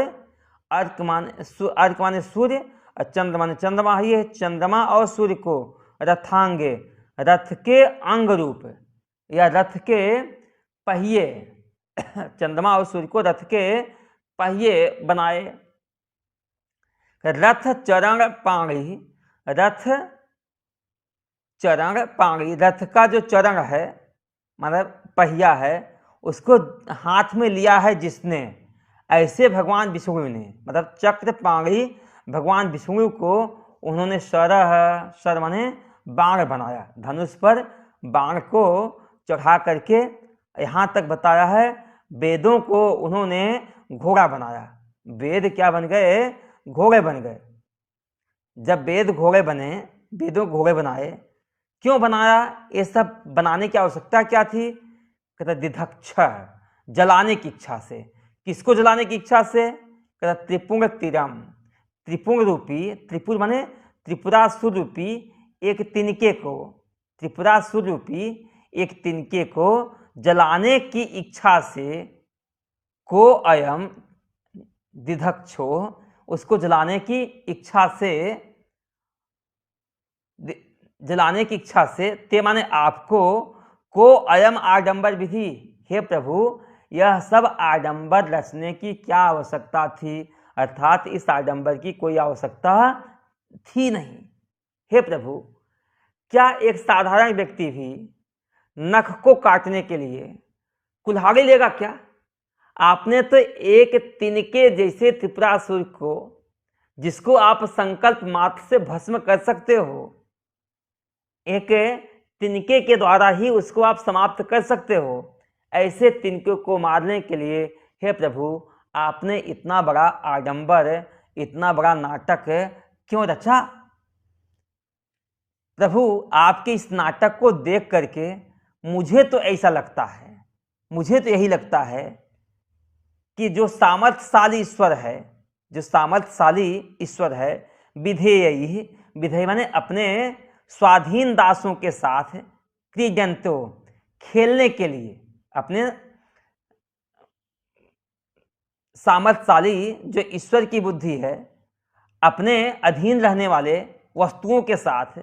अर्क माने सूर्य और चंद्र माने चंद्रमा, ये चंद्रमा और सूर्य को रथांगे, रथ के अंग रूप या रथ के पहिए, चंद्रमा और सूर्य को रथ के पहिए बनाए। रथ चरण पाणी, रथ चरण पाणी, रथ का जो चरण है मतलब पहिया है, उसको हाथ में लिया है जिसने, ऐसे भगवान विष्णु ने, मतलब चक्र पाणी भगवान विष्णु को उन्होंने शर माने बाण बनाया। धनुष पर बाण को चढ़ा करके यहाँ तक बताया है। वेदों को उन्होंने घोड़ा बनाया। वेद क्या बन गए? घोड़े बन गए। जब वेद घोड़े बने, वेदों घोड़े बनाए, क्यों बनाया? ये सब बनाने की आवश्यकता क्या थी? कहता दिधक्ष, जलाने की इच्छा से। किसको जलाने की इच्छा से? कहता त्रिपुंग तिरम, त्रिपुंग रूपी, त्रिपुर माने त्रिपुरासुर रूपी एक तिनके को, त्रिपुरासुर रूपी एक तिनके को जलाने की इच्छा से को अयम दिधक्षो, उसको जलाने की इच्छा से, जलाने की इच्छा से, ते माने आपको, को अयम आडंबर विधि। हे प्रभु, यह सब आडंबर रचने की क्या आवश्यकता थी? अर्थात इस आडंबर की कोई आवश्यकता थी नहीं। हे प्रभु, क्या एक साधारण व्यक्ति भी नख को काटने के लिए कुल्हाड़ी लेगा क्या? आपने तो एक तिनके जैसे त्रिपुरासुर को, जिसको आप संकल्प मात्र से भस्म कर सकते हो, एक तिनके के द्वारा ही उसको आप समाप्त कर सकते हो, ऐसे तिनके को मारने के लिए हे प्रभु आपने इतना बड़ा आडंबर, इतना बड़ा नाटक क्यों रचा? प्रभु, आपके इस नाटक को देख करके मुझे तो ऐसा लगता है, मुझे तो यही लगता है कि जो सामर्थ्यशाली ईश्वर है, जो सामर्थ्यशाली ईश्वर है, विधेयी, विधेय माने अपने स्वाधीन दासों के साथ क्रीडंतो, खेलने के लिए, अपने सामर्थ्यशाली जो ईश्वर की बुद्धि है, अपने अधीन रहने वाले वस्तुओं के साथ,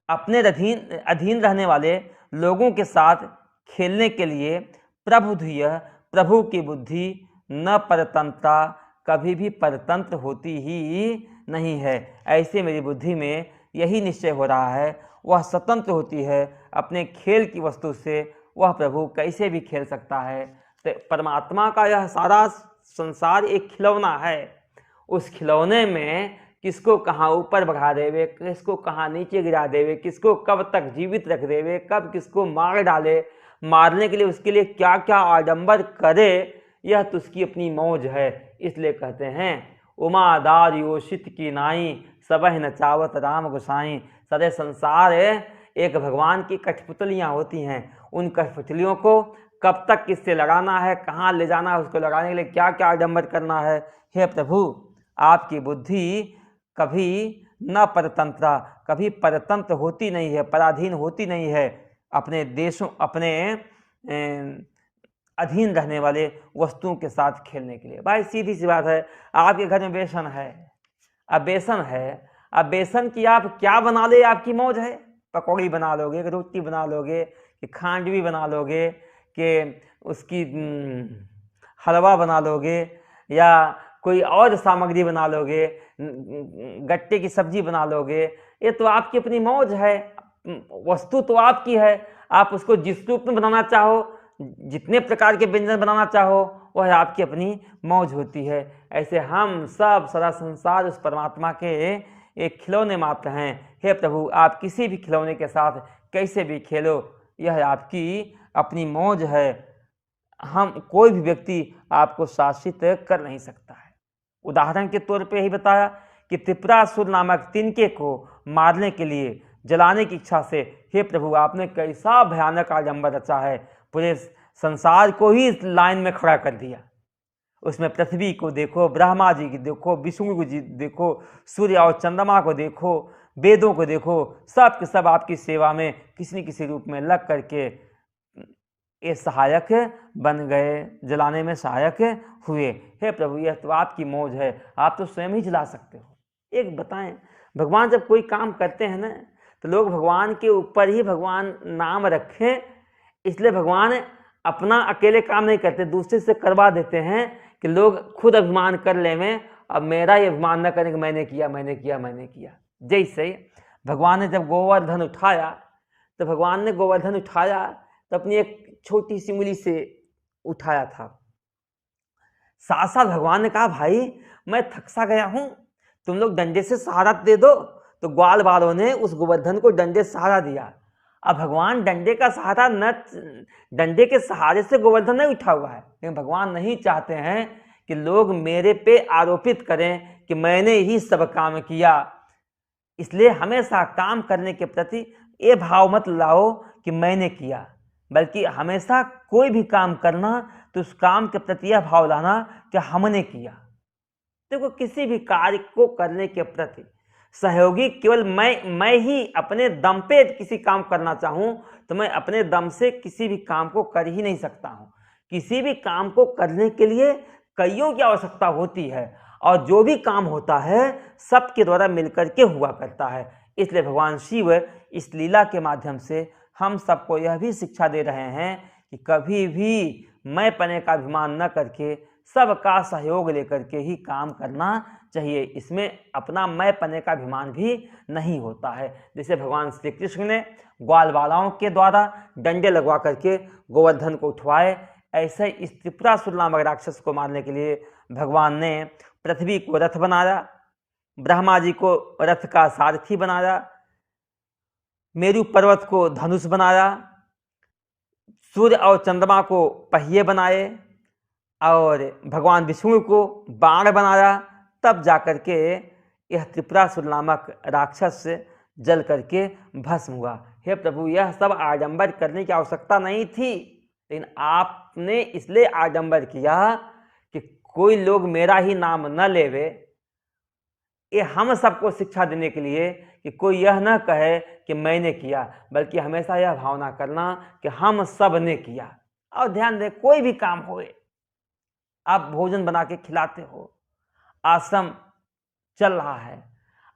अपने अधीन रहने वाले लोगों के साथ खेलने के लिए प्रबुधिय, प्रभु की बुद्धि न परतंत्रता, कभी भी परतंत्र होती ही नहीं है। ऐसे मेरी बुद्धि में यही निश्चय हो रहा है, वह स्वतंत्र होती है अपने खेल की वस्तु से। वह प्रभु कैसे भी खेल सकता है। तो परमात्मा का यह सारा संसार एक खिलौना है, उस खिलौने में किसको कहाँ ऊपर बढ़ा देवे, किसको कहाँ नीचे गिरा देवे, किसको कब तक जीवित रख देवे, कब किसको मार डाले, मारने के लिए उसके लिए क्या क्या आडंबर करे, यह तो उसकी अपनी मौज है। इसलिए कहते हैं उमादार योषित की नाई, सबह नचावत राम गोसाई। सारे संसार एक भगवान की कठपुतलियाँ होती हैं, उन कठपुतलियों को कब तक किससे लड़ाना है, कहाँ ले जाना है, उसको लगाने के लिए क्या क्या आडंबर करना है। हे प्रभु, आपकी बुद्धि कभी न परतंत्रा, कभी परतंत्र होती नहीं है, पराधीन होती नहीं है अपने देशों, अपने अधीन रहने वाले वस्तुओं के साथ खेलने के लिए। भाई सीधी सी बात है, आपके घर में बेसन है, अब बेसन है, अब बेसन की आप क्या बना ले, आपकी मौज है। पकौड़ी बना लोगे, रोटी बना लोगे, कि खांडवी बना लोगे, कि उसकी हलवा बना लोगे, या कोई और सामग्री बना लोगे, गट्टे की सब्जी बना लोगे, ये तो आपकी अपनी मौज है। वस्तु तो आपकी है, आप उसको जिस रूप में बनाना चाहो, जितने प्रकार के व्यंजन बनाना चाहो, वह आपकी अपनी मौज होती है। ऐसे हम सब सारा संसार उस परमात्मा के एक खिलौने मात्र हैं। हे प्रभु, आप किसी भी खिलौने के साथ कैसे भी खेलो, यह आपकी अपनी मौज है। हम कोई भी व्यक्ति आपको शासित कर नहीं सकता है। उदाहरण के तौर पे ही बताया कि त्रिपुरासुर नामक तिनके को मारने के लिए, जलाने की इच्छा से, हे प्रभु आपने कैसा भयानक आडंबर रचा है, पूरे संसार को ही लाइन में खड़ा कर दिया। उसमें पृथ्वी को देखो, ब्रह्मा जी की देखो, विष्णु को जी देखो, सूर्य और चंद्रमा को देखो, वेदों को देखो, सब के सब आपकी सेवा में किसी न किसी रूप में लग करके ये सहायक बन गए, जलाने में सहायक हुए। हे प्रभु, यह तो आपकी मौज है, आप तो स्वयं ही जला सकते हो। एक बताएं, भगवान जब कोई काम करते हैं ना, तो लोग भगवान के ऊपर ही भगवान नाम रखें, इसलिए भगवान अपना अकेले काम नहीं करते, दूसरे से करवा देते हैं कि लोग खुद अभिमान कर ले में, अब मेरा ही अभिमान न करें कि मैंने किया मैंने किया मैंने किया। जैसे भगवान ने जब गोवर्धन उठाया, तो भगवान ने गोवर्धन उठाया तो अपनी एक छोटी सी उंगली से उठाया था। साथ साथ भगवान ने कहा, भाई मैं थक सा गया हूं, तुम लोग डंडे से सहारा दे दो। तो ग्वाल वालों ने उस गोवर्धन को डंडे से सहारा दिया। अब भगवान डंडे का सहारा न, डंडे के सहारे से गोवर्धन नहीं उठा हुआ है, लेकिन भगवान नहीं चाहते हैं कि लोग मेरे पे आरोपित करें कि मैंने ही सब काम किया। इसलिए हमेशा काम करने के प्रति ये भाव मत लाओ कि मैंने किया, बल्कि हमेशा कोई भी काम करना तो उस काम के प्रति यह भाव लाना कि हमने किया। देखो, किसी भी कार्य को करने के प्रति सहयोगी केवल मैं ही अपने दम पे किसी काम करना चाहूं तो मैं अपने दम से किसी भी काम को कर ही नहीं सकता हूं। किसी भी काम को करने के लिए कईयों की आवश्यकता होती है, और जो भी काम होता है सबके द्वारा मिलकर के हुआ करता है। इसलिए भगवान शिव इस लीला के माध्यम से हम सबको यह भी शिक्षा दे रहे हैं कि कभी भी मैं पने का अभिमान न करके सबका सहयोग लेकर के ही काम करना चाहिए। इसमें अपना मैं पने का अभिमान भी नहीं होता है। जैसे भगवान श्री कृष्ण ने ग्वाल बालाओं के द्वारा डंडे लगवा करके गोवर्धन को उठवाए, ऐसे इस त्रिपुरासुर नामक राक्षस को मारने के लिए भगवान ने पृथ्वी को रथ बनाया, ब्रह्मा जी को रथ का सारथी बनाया, मेरु पर्वत को धनुष बनाया, सूर्य और चंद्रमा को पहिए बनाए, और भगवान विष्णु को बाण बनाया। तब जाकर के यह त्रिपुरासुर नामक राक्षस जल करके भस्म हुआ। हे प्रभु, यह सब आडंबर करने की आवश्यकता नहीं थी, लेकिन आपने इसलिए आडंबर किया कि कोई लोग मेरा ही नाम न लेवे। ये हम सबको शिक्षा देने के लिए कि कोई यह न कहे कि मैंने किया, बल्कि हमेशा यह भावना करना कि हम सब ने किया। और ध्यान दें, कोई भी काम होए, आप भोजन बना के खिलाते हो, आश्रम चल रहा है,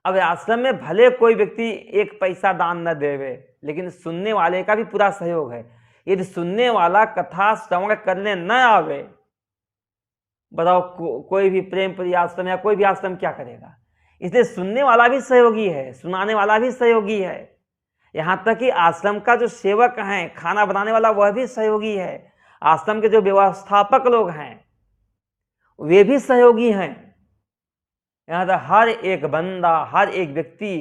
अब आश्रम में भले कोई व्यक्ति एक पैसा दान न देवे, लेकिन सुनने वाले का भी पूरा सहयोग है। यदि सुनने वाला कथा श्रवण करने न आवे, बताओ कोई भी प्रेमपुरी आश्रम या कोई भी आश्रम क्या करेगा। इसलिए सुनने वाला भी सहयोगी है, सुनाने वाला भी सहयोगी है, यहाँ तक कि आश्रम का जो सेवक है, खाना बनाने वाला, वह भी सहयोगी है। आश्रम के जो व्यवस्थापक लोग हैं वे भी सहयोगी हैं। यहाँ तो हर एक बंदा, हर एक व्यक्ति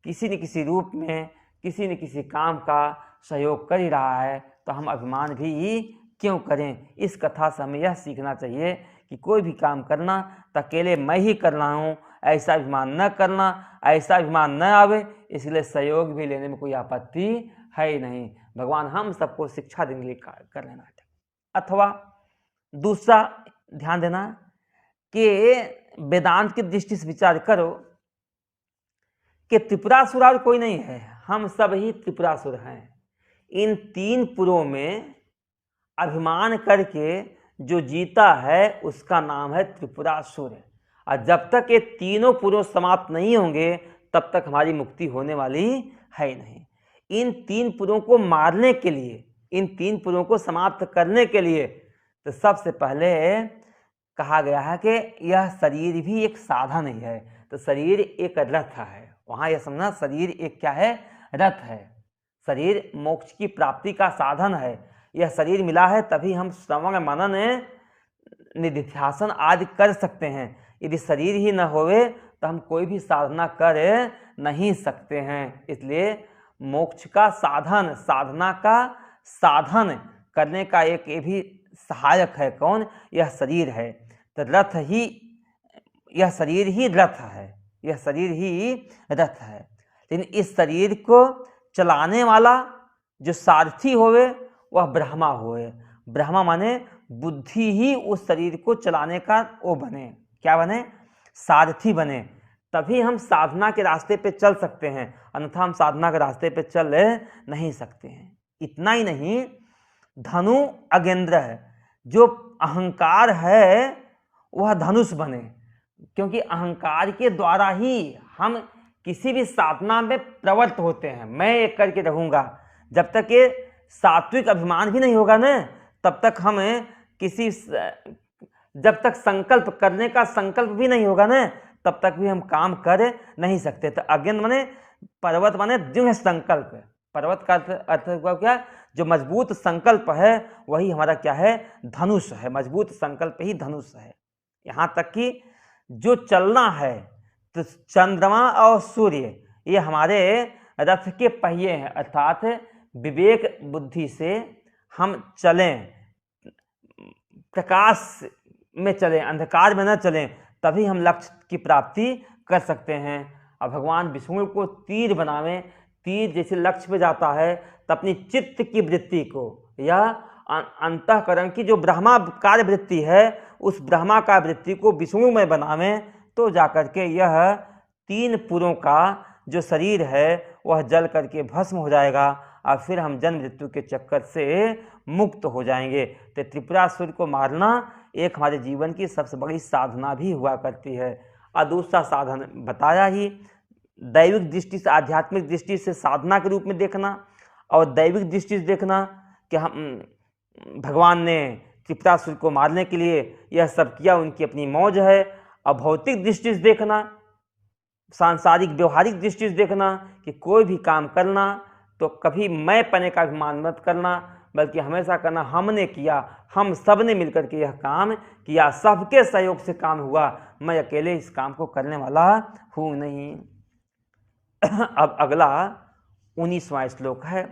किसी न किसी रूप में किसी न किसी काम का सहयोग कर ही रहा है, तो हम अभिमान भी क्यों करें। इस कथा से हमें यह सीखना चाहिए कि कोई भी काम करना तो अकेले मैं ही कर रहा हूँ, ऐसा अभिमान न करना, ऐसा अभिमान न आवे, इसलिए सहयोग भी लेने में कोई आपत्ति है ही नहीं। भगवान हम सबको शिक्षा देने के लिए कर लेना है। अथवा दूसरा ध्यान देना कि वेदांत की दृष्टि से विचार करो कि त्रिपुरासुर और कोई नहीं है, हम सब ही त्रिपुरासुर हैं। इन 3 पुरों में अभिमान करके जो जीता है उसका नाम है त्रिपुरासुर। और जब तक ये तीनों पुरों समाप्त नहीं होंगे तब तक हमारी मुक्ति होने वाली है ही नहीं। इन 3 पुरों को मारने के लिए, इन 3 पुरों को समाप्त करने के लिए तो सबसे पहले कहा गया है कि यह शरीर भी एक साधन ही है। तो शरीर एक रथ है, वहाँ यह समझना शरीर एक क्या है, रथ है। शरीर मोक्ष की प्राप्ति का साधन है। यह शरीर मिला है तभी हम श्रवण मनन निधिध्यासन आदि कर सकते हैं। यदि शरीर ही न होवे तो हम कोई भी साधना कर नहीं सकते हैं। इसलिए मोक्ष का साधन, साधना का साधन करने का एक ये भी सहायक है कौन, यह शरीर है। तो रथ ही, यह शरीर ही रथ है, यह शरीर ही रथ है। लेकिन इस शरीर को चलाने वाला जो सारथी होवे वह ब्रह्मा होवे। ब्रह्मा माने बुद्धि ही उस शरीर को चलाने का वो बने, क्या बने, सारथी बने। तभी हम साधना के रास्ते पे चल सकते हैं, अन्यथा हम साधना के रास्ते पे चल नहीं सकते हैं। इतना ही नहीं, धनु अगेंद्र है, जो अहंकार है वह धनुष बने, क्योंकि अहंकार के द्वारा ही हम किसी भी साधना में प्रवृत्त होते हैं। मैं ये करके रहूँगा, जब तक ये सात्विक अभिमान भी नहीं होगा ना तब तक हम किसी, जब तक संकल्प करने का संकल्प भी नहीं होगा ना तब तक भी हम काम कर नहीं सकते। तो अगेंद्र माने पर्वत माने दृढ़ संकल्प। पर्वत का अर्थ हुआ क्या, जो मजबूत संकल्प है वही हमारा क्या है, धनुष है। मजबूत संकल्प ही धनुष है। यहाँ तक कि जो चलना है तो चंद्रमा और सूर्य ये हमारे रथ के पहिए हैं, अर्थात विवेक बुद्धि से हम चलें, प्रकाश में चलें, अंधकार में न चलें, तभी हम लक्ष्य की प्राप्ति कर सकते हैं। और भगवान विष्णु को तीर बनावें, तीर जैसे लक्ष्य पे जाता है तो अपनी चित्त की वृत्ति को या अंतःकरण की जो ब्रह्माकार वृत्ति है उस ब्रह्माकार वृत्ति को विष्णु में बनावें, तो जाकर के यह 3 पुरों का जो शरीर है वह जल करके भस्म हो जाएगा और फिर हम जन्म मृत्यु के चक्कर से मुक्त हो जाएंगे। तो त्रिपुरासुर को मारना एक हमारे जीवन की सबसे बड़ी साधना भी हुआ करती है। और दूसरा साधन बताया ही, दैविक दृष्टि से, आध्यात्मिक दृष्टि से साधना के रूप में देखना, और दैविक दृष्टि से देखना कि हम भगवान ने त्रिपुरासुर को मारने के लिए यह सब किया, उनकी अपनी मौज है। और भौतिक दृष्टि से देखना, सांसारिक व्यवहारिक दृष्टि से देखना कि कोई भी काम करना तो कभी मैं पने का अभिमान मत करना, बल्कि हमेशा करना हमने किया, हम सब ने मिलकर के यह काम किया, सबके सहयोग से काम हुआ, मैं अकेले इस काम को करने वाला हूँ नहीं। अब अगला 19वां श्लोक है।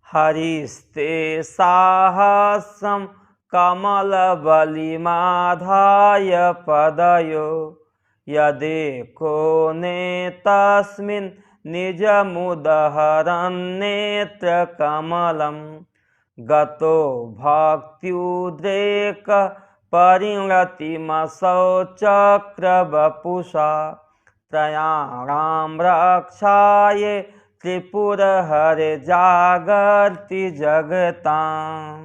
हरिस्ते साहसम कमल बलिमाधाय पदयो यदेको ने तस्मिन् निजमुदहरन् नेत्र कमलम गतो भक्त्युद्रेक परिणतिमसौ चक्रवपुषा त्रयाणां रक्षाये त्रिपुरहरे जागर्ति जगतां।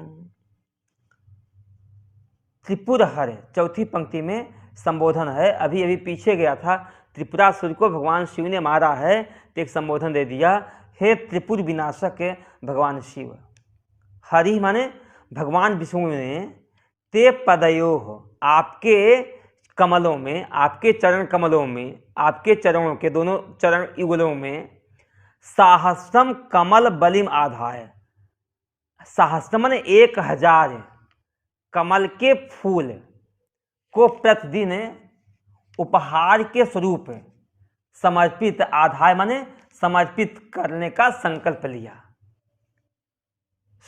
त्रिपुरहरे चौथी पंक्ति में संबोधन है। अभी अभी पीछे गया था, त्रिपुरासुर को भगवान शिव ने मारा है तो एक संबोधन दे दिया, हे त्रिपुर विनाशक भगवान शिव। हरि माने भगवान विष्णु ने ते पदयोः आपके कमलों में, आपके चरण कमलों में, आपके चरणों के दोनों चरण युगलों में सहस्रम कमल बलिम आधाय। सहस्र माने 1000, कमल के फूल को प्रतिदिन उपहार के स्वरूप समर्पित आधार माने समर्पित करने का संकल्प लिया।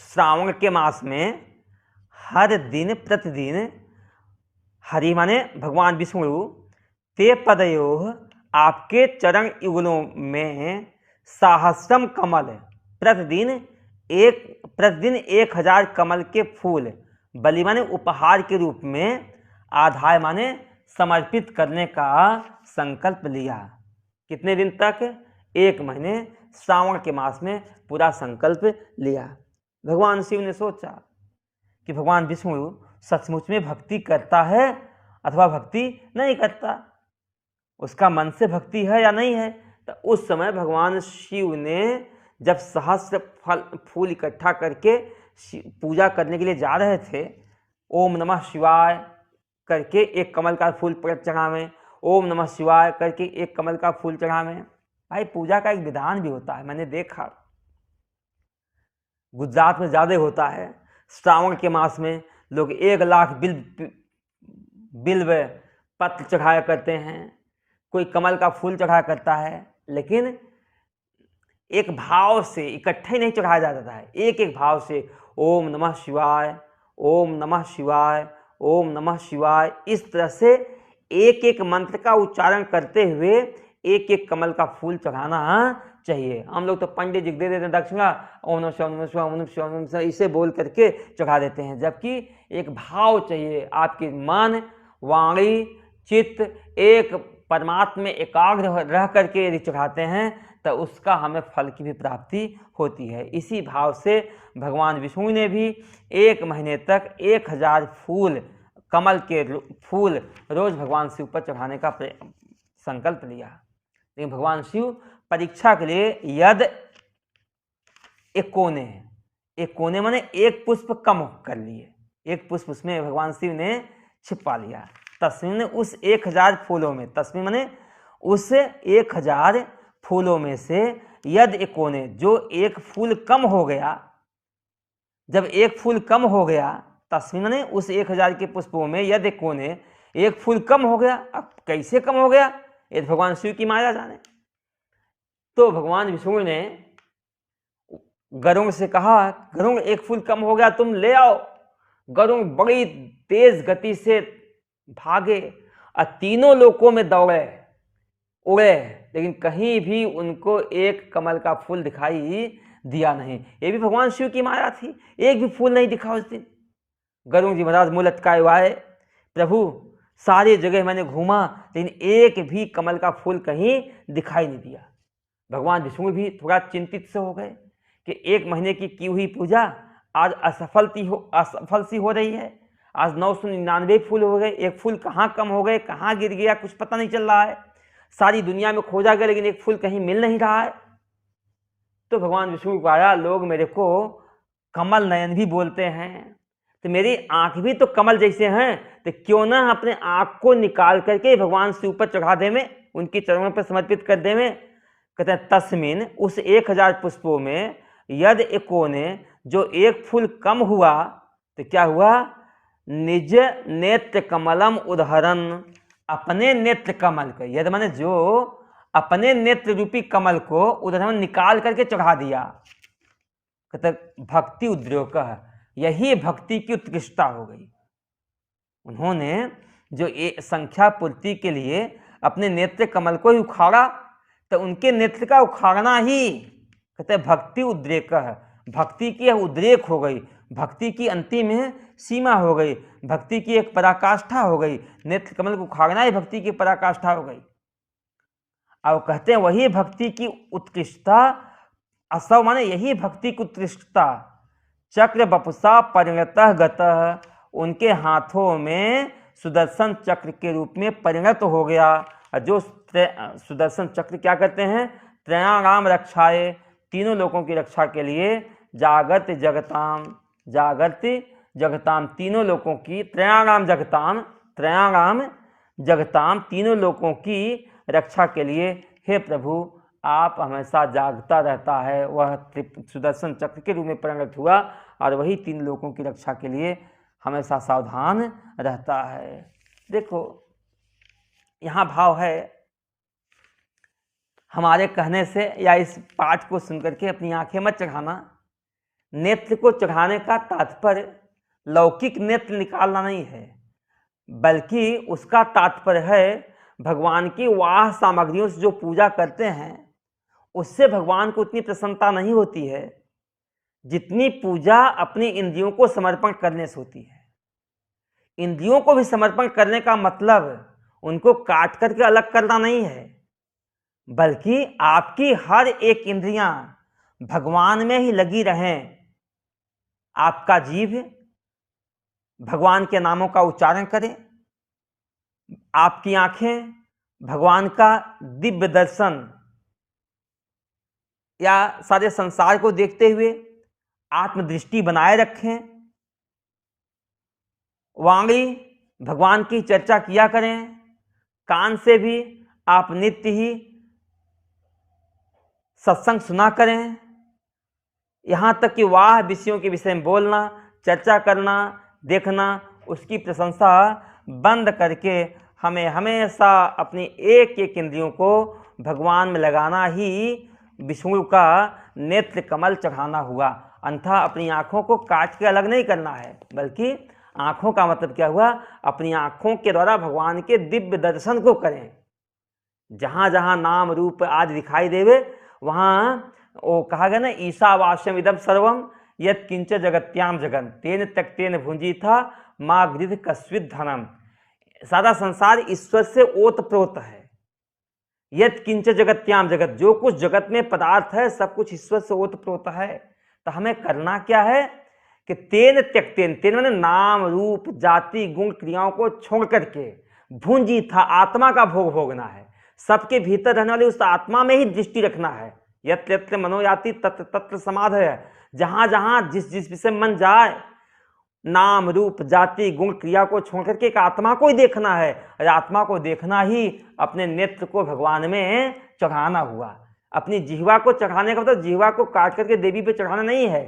श्रावण के मास में हर दिन प्रतिदिन हरि माने भगवान विष्णु ते पदयोः आपके चरण युगलों में सहस्रम कमल प्रतिदिन 1000 कमल के फूल बलि माने उपहार के रूप में आधार माने समर्पित करने का संकल्प लिया। कितने दिन तक? 1 महीने, श्रावण के मास में पूरा संकल्प लिया। भगवान शिव ने सोचा कि भगवान विष्णु सचमुच में भक्ति करता है अथवा भक्ति नहीं करता, उसका मन से भक्ति है या नहीं है। तो उस समय भगवान शिव ने जब सहस्र फूल इकट्ठा करके पूजा करने के लिए जा रहे थे, ओम नमः शिवाय करके एक कमल का फूल चढ़ावें, ओम नमः शिवाय करके एक कमल का फूल चढ़ावें। भाई पूजा का एक विधान भी होता है, मैंने देखा गुजरात में ज़्यादा होता है। श्रावण के मास में लोग 1 लाख बिल्व पत्र चढ़ाया करते हैं, कोई कमल का फूल चढ़ाया करता है, लेकिन एक भाव से इकट्ठे नहीं चढ़ाया जाता है, एक एक भाव से ओम नमः शिवाय, ओम नमः शिवाय, ओम नमः शिवाय, इस तरह से एक एक मंत्र का उच्चारण करते हुए एक एक कमल का फूल चढ़ाना चाहिए। हम लोग तो पंडित जी दे देते हैं दक्षिणा, ओम नमः शिवाय, ओम नमः शिवाय, ओम नमः शिवाय, ओम नमः शिवाय, इसे बोल करके चढ़ा देते हैं, जबकि एक भाव चाहिए। आपके मन, वाणी, चित्त एक परमात्मा में एकाग्र रह करके यदि चढ़ाते हैं तो उसका हमें फल की भी प्राप्ति होती है। इसी भाव से भगवान विष्णु ने भी 1 महीने तक 1000 फूल, कमल के फूल रोज भगवान शिव पर चढ़ाने का संकल्प लिया। लेकिन भगवान शिव परीक्षा के लिए यद एक कोने माने एक पुष्प कम कर लिए, एक पुष्प उसमें भगवान शिव ने छिपा लिया। तस्मिन उस 1000 फूलों में, तस्मिन माने उस 1000 फूलों में से यद एक कोने, जो एक फूल कम हो गया, जब एक फूल कम हो गया, तस्मिन माने उस 1000 के पुष्पों में यद एक कोने एक फूल कम हो गया। अब कैसे कम हो गया, ये भगवान शिव की माया जाने। तो भगवान विष्णु ने गरुड़ से कहा, गरुड़ एक फूल कम हो गया, तुम ले आओ। गरुड़ बड़ी तेज गति से भागे और तीनों लोकों में दौड़े, उड़े, लेकिन कहीं भी उनको एक कमल का फूल दिखाई दिया नहीं। ये भी भगवान शिव की माया थी, एक भी फूल नहीं दिखा उस दिन। गरुड़ जी महाराज मुंह लटकाए हुए आए, प्रभु सारी जगह मैंने घूमा लेकिन एक भी कमल का फूल कहीं दिखाई नहीं दिया। भगवान विष्णु भी थोड़ा चिंतित से हो गए कि 1 महीने की हुई पूजा आज असफल सी हो रही है। आज 999 फूल हो गए, एक फूल कहाँ कम हो गए, कहाँ गिर गया, कुछ पता नहीं चल रहा है। सारी दुनिया में खोजा गया लेकिन एक फूल कहीं मिल नहीं रहा है। तो भगवान विष्णु को आया, लोग मेरे को कमल नयन भी बोलते हैं, तो मेरी आंख भी तो कमल जैसे हैं, तो क्यों ना अपने आंख को निकाल करके भगवान शिव पर चढ़ा दे में, उनके चरणों पर समर्पित कर दे में। कहते हैं तस्मिन उस 1000 पुष्पों में यद एको ने जो एक फूल कम हुआ, तो क्या हुआ, निज नेत्र कमलम उदहरन, अपने नेत्र कमल को, यद माने जो अपने नेत्र रूपी कमल को उदहरण निकाल करके चढ़ा दिया। कहते भक्ति उद्रेक, यही भक्ति की उत्कृष्टता हो गई। उन्होंने जो संख्या पूर्ति के लिए अपने नेत्र कमल को ही उखाड़ा, तो उनके नेत्र का उखाड़ना ही कहते भक्ति उद्रेक है। भक्ति की उद्रेक हो गई, भक्ति की अंतिम सीमा हो गई, भक्ति की एक पराकाष्ठा हो गई। नेत्र कमल को उखाड़ना ही भक्ति की पराकाष्ठा हो गई। अब कहते हैं वही भक्ति की उत्कृष्टता, असव माने यही भक्ति की उत्कृष्टता। चक्र बपुसा परिणतः गतः, उनके हाथों में सुदर्शन चक्र के रूप में परिणत हो गया। जो सुदर्शन चक्र क्या करते हैं, त्रयाणाम रक्षाए, तीनों लोगों की रक्षा के लिए, जागृत जगताम, जागृत जगताम, तीनों लोगों की, त्रयाणाम जगताम, त्रयाणाम जगताम, तीनों लोगों की रक्षा के लिए हे प्रभु आप हमेशा जागता रहता है। वह सुदर्शन चक्र के रूप में परिणत हुआ और वही 3 लोगों की रक्षा के लिए हमेशा सावधान रहता है। देखो यहाँ भाव है, हमारे कहने से या इस पाठ को सुनकर के अपनी आंखें मत चढ़ाना। नेत्र को चढ़ाने का तात्पर्य लौकिक नेत्र निकालना नहीं है, बल्कि उसका तात्पर्य है भगवान की वाह सामग्रियों से जो पूजा करते हैं उससे भगवान को उतनी प्रसन्नता नहीं होती है जितनी पूजा अपनी इंद्रियों को समर्पण करने से होती है। इंद्रियों को भी समर्पण करने का मतलब उनको काट करके अलग करना नहीं है, बल्कि आपकी हर एक इंद्रियां भगवान में ही लगी रहें। आपका जीभ भगवान के नामों का उच्चारण करे, आपकी आंखें भगवान का दिव्य दर्शन या सारे संसार को देखते हुए आत्मदृष्टि बनाए रखें, वाणी भगवान की चर्चा किया करें, कान से भी आप नित्य ही सत्संग सुना करें, यहाँ तक कि वाह विषयों के विषय में बोलना, चर्चा करना, देखना, उसकी प्रशंसा बंद करके हमें हमेशा अपनी एक एक इंद्रियों को भगवान में लगाना ही विष्णु का नेत्र कमल चढ़ाना हुआ। अन्यथा अपनी आँखों को काट के अलग नहीं करना है, बल्कि आँखों का मतलब क्या हुआ, अपनी आँखों के द्वारा भगवान के दिव्य दर्शन को करें। जहाँ जहाँ नाम रूप आदि दिखाई देवे वहाँ वो कहा गया ना, ईशावास्यम इदम सर्वम यत् किंच जगत्याम जगन तेन त्यक्तेन भुंजी था माँ गृध कस्वित धनम। सारा संसार ईश्वर से ओतप्रोत है। यत् किंच जगत्याम जगत, जो कुछ जगत में पदार्थ है सब कुछ ईश्वर से ओतप्रोत है। तो हमें करना क्या है कि तेन त्यक्तेन, तेन मैंने नाम रूप जाति गुण क्रियाओं को छोड़ करके भुंजी था, आत्मा का भोग भोगना है। सबके भीतर रहने वाली उस आत्मा में ही दृष्टि रखना है। यत्र यत्र मनोयाति तत्र तत्र समाधय, जहां जहां जिस जिस विषय मन जाए नाम रूप जाति गुण क्रिया को छोड़ करके एक आत्मा को ही देखना है। और आत्मा को देखना ही अपने नेत्र को भगवान में चढ़ाना हुआ। अपनी जिह्वा को चढ़ाने का मतलब जिह्वा को काट करके देवी पे चढ़ाना नहीं है।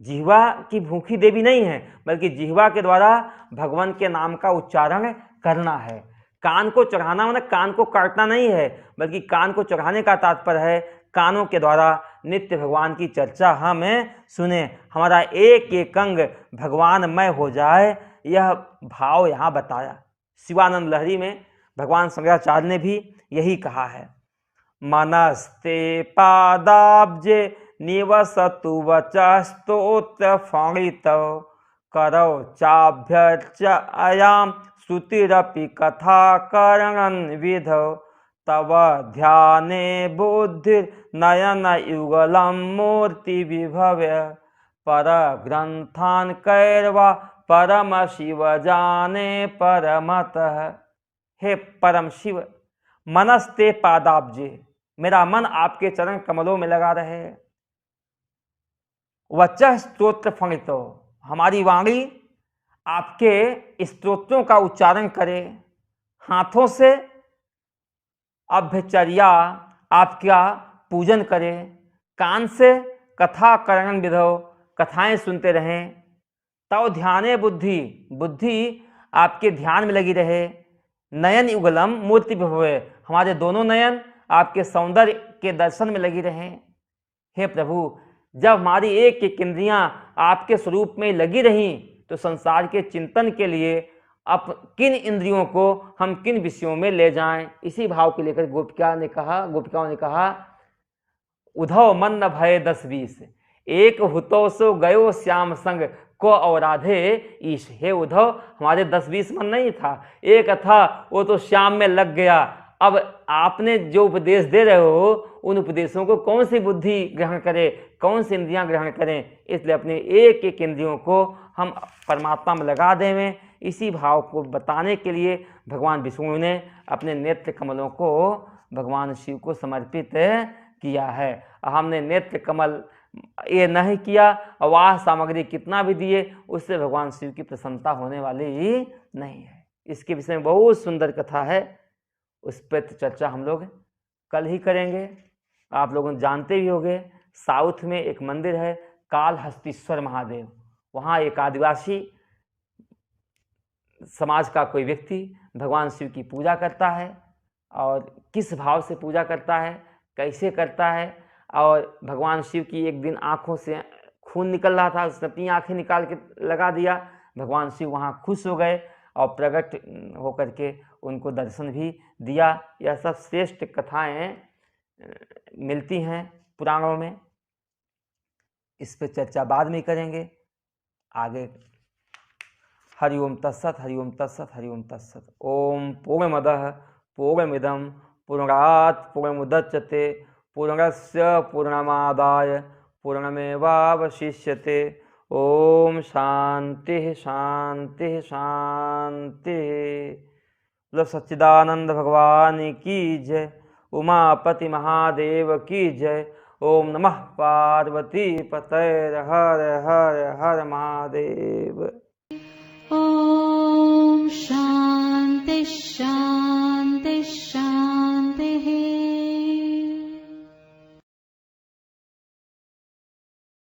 जिह्वा की भूखी देवी नहीं है, बल्कि जिह्वा के द्वारा भगवान के नाम का उच्चारण करना है। कान को चढ़ाना मतलब कान को काटना नहीं है, बल्कि कान को चढ़ाने का तात्पर्य है कानों के द्वारा नित्य भगवान की चर्चा हमें सुने, हमारा एक एक अंग भगवानमय हो जाए। यह भाव यहाँ बताया। शिवानंद लहरी में भगवान शंकराचार्य ने भी यही कहा है, मनस्ते पादाब्जे निवसतु वचस्तोत्र फणित करौ चाभ्यर्च अयाम श्रुतिरपि कथा करणन विधौ तव ध्याने बुद्धि नयन युगलम मूर्ति विभव्य पर ग्रंथान कैर्वा परम शिव जाने परमतः। हे परम शिव, मनस्ते पादाब्जे, मेरा मन आपके चरण कमलों में लगा रहे। वचः स्तोत्र फणितो, हमारी वाणी आपके स्तोत्रों का उच्चारण करे। हाथों से अभ्यचर्या आपका पूजन करे। कान से कथा करण विधो, कथाएं सुनते रहें। तव ध्याने बुद्धि, बुद्धि आपके ध्यान में लगी रहे। नयन युगलम मूर्ति विभवे, हमारे दोनों नयन आपके सौंदर्य के दर्शन में लगी रहें। हे प्रभु, जब हमारी एक एक इंद्रियां आपके स्वरूप में लगी रहीं तो संसार के चिंतन के लिए अब किन इंद्रियों को हम किन विषयों में ले जाएं। इसी भाव को लेकर गोपिकाओं ने कहा उधव मन न भय 10-20, एक हुतो सो गयो श्याम संग को औराधे ईश। हे उद्धव, हमारे 10-20 मन नहीं था, एक था वो तो श्याम में लग गया। अब आपने जो उपदेश दे रहे हो उन उपदेशों को कौन सी बुद्धि ग्रहण करे, कौन सी इंद्रियां ग्रहण करें। इसलिए अपने एक एक इंद्रियों को हम परमात्मा में लगा देवें। इसी भाव को बताने के लिए भगवान विष्णु ने अपने नेत्र कमलों को भगवान शिव को समर्पित किया है। हमने नेत्र कमल ये नहीं किया, वाह सामग्री कितना भी दिए, उससे भगवान शिव की प्रसन्नता होने वाली ही नहीं है। इसके विषय में बहुत सुंदर कथा है, उस पर चर्चा हम लोग कल ही करेंगे। आप लोगों जानते भी होंगे, साउथ में एक मंदिर है कालहस्तीश्वर महादेव। वहाँ एक आदिवासी समाज का कोई व्यक्ति भगवान शिव की पूजा करता है और किस भाव से पूजा करता है, कैसे करता है, और भगवान शिव की एक दिन आँखों से खून निकल रहा था, उसने अपनी आँखें निकाल के लगा दिया, भगवान शिव वहाँ खुश हो गए और प्रकट होकर के उनको दर्शन भी दिया। यह सब श्रेष्ठ कथाएं मिलती हैं पुराणों में। इस पर चर्चा बाद में करेंगे आगे। हरि ओम तत्सत, हरि ओम तत्सत, हरि ओम तत्सत। ओम पूर्णमदः पूर्णमिदं पूर्णात् पूर्णमुदच्यते पूर्णस्य पूर्णमादाय पूर्णमेवावशिष्यते। ओम शांति शांति शांति। बोलो सच्चिदानंद भगवान की जय, उमापति महादेव की जय। ओम नमः पार्वती पतये, हर हर हर महादेव। ॐ शान्ति शान्ति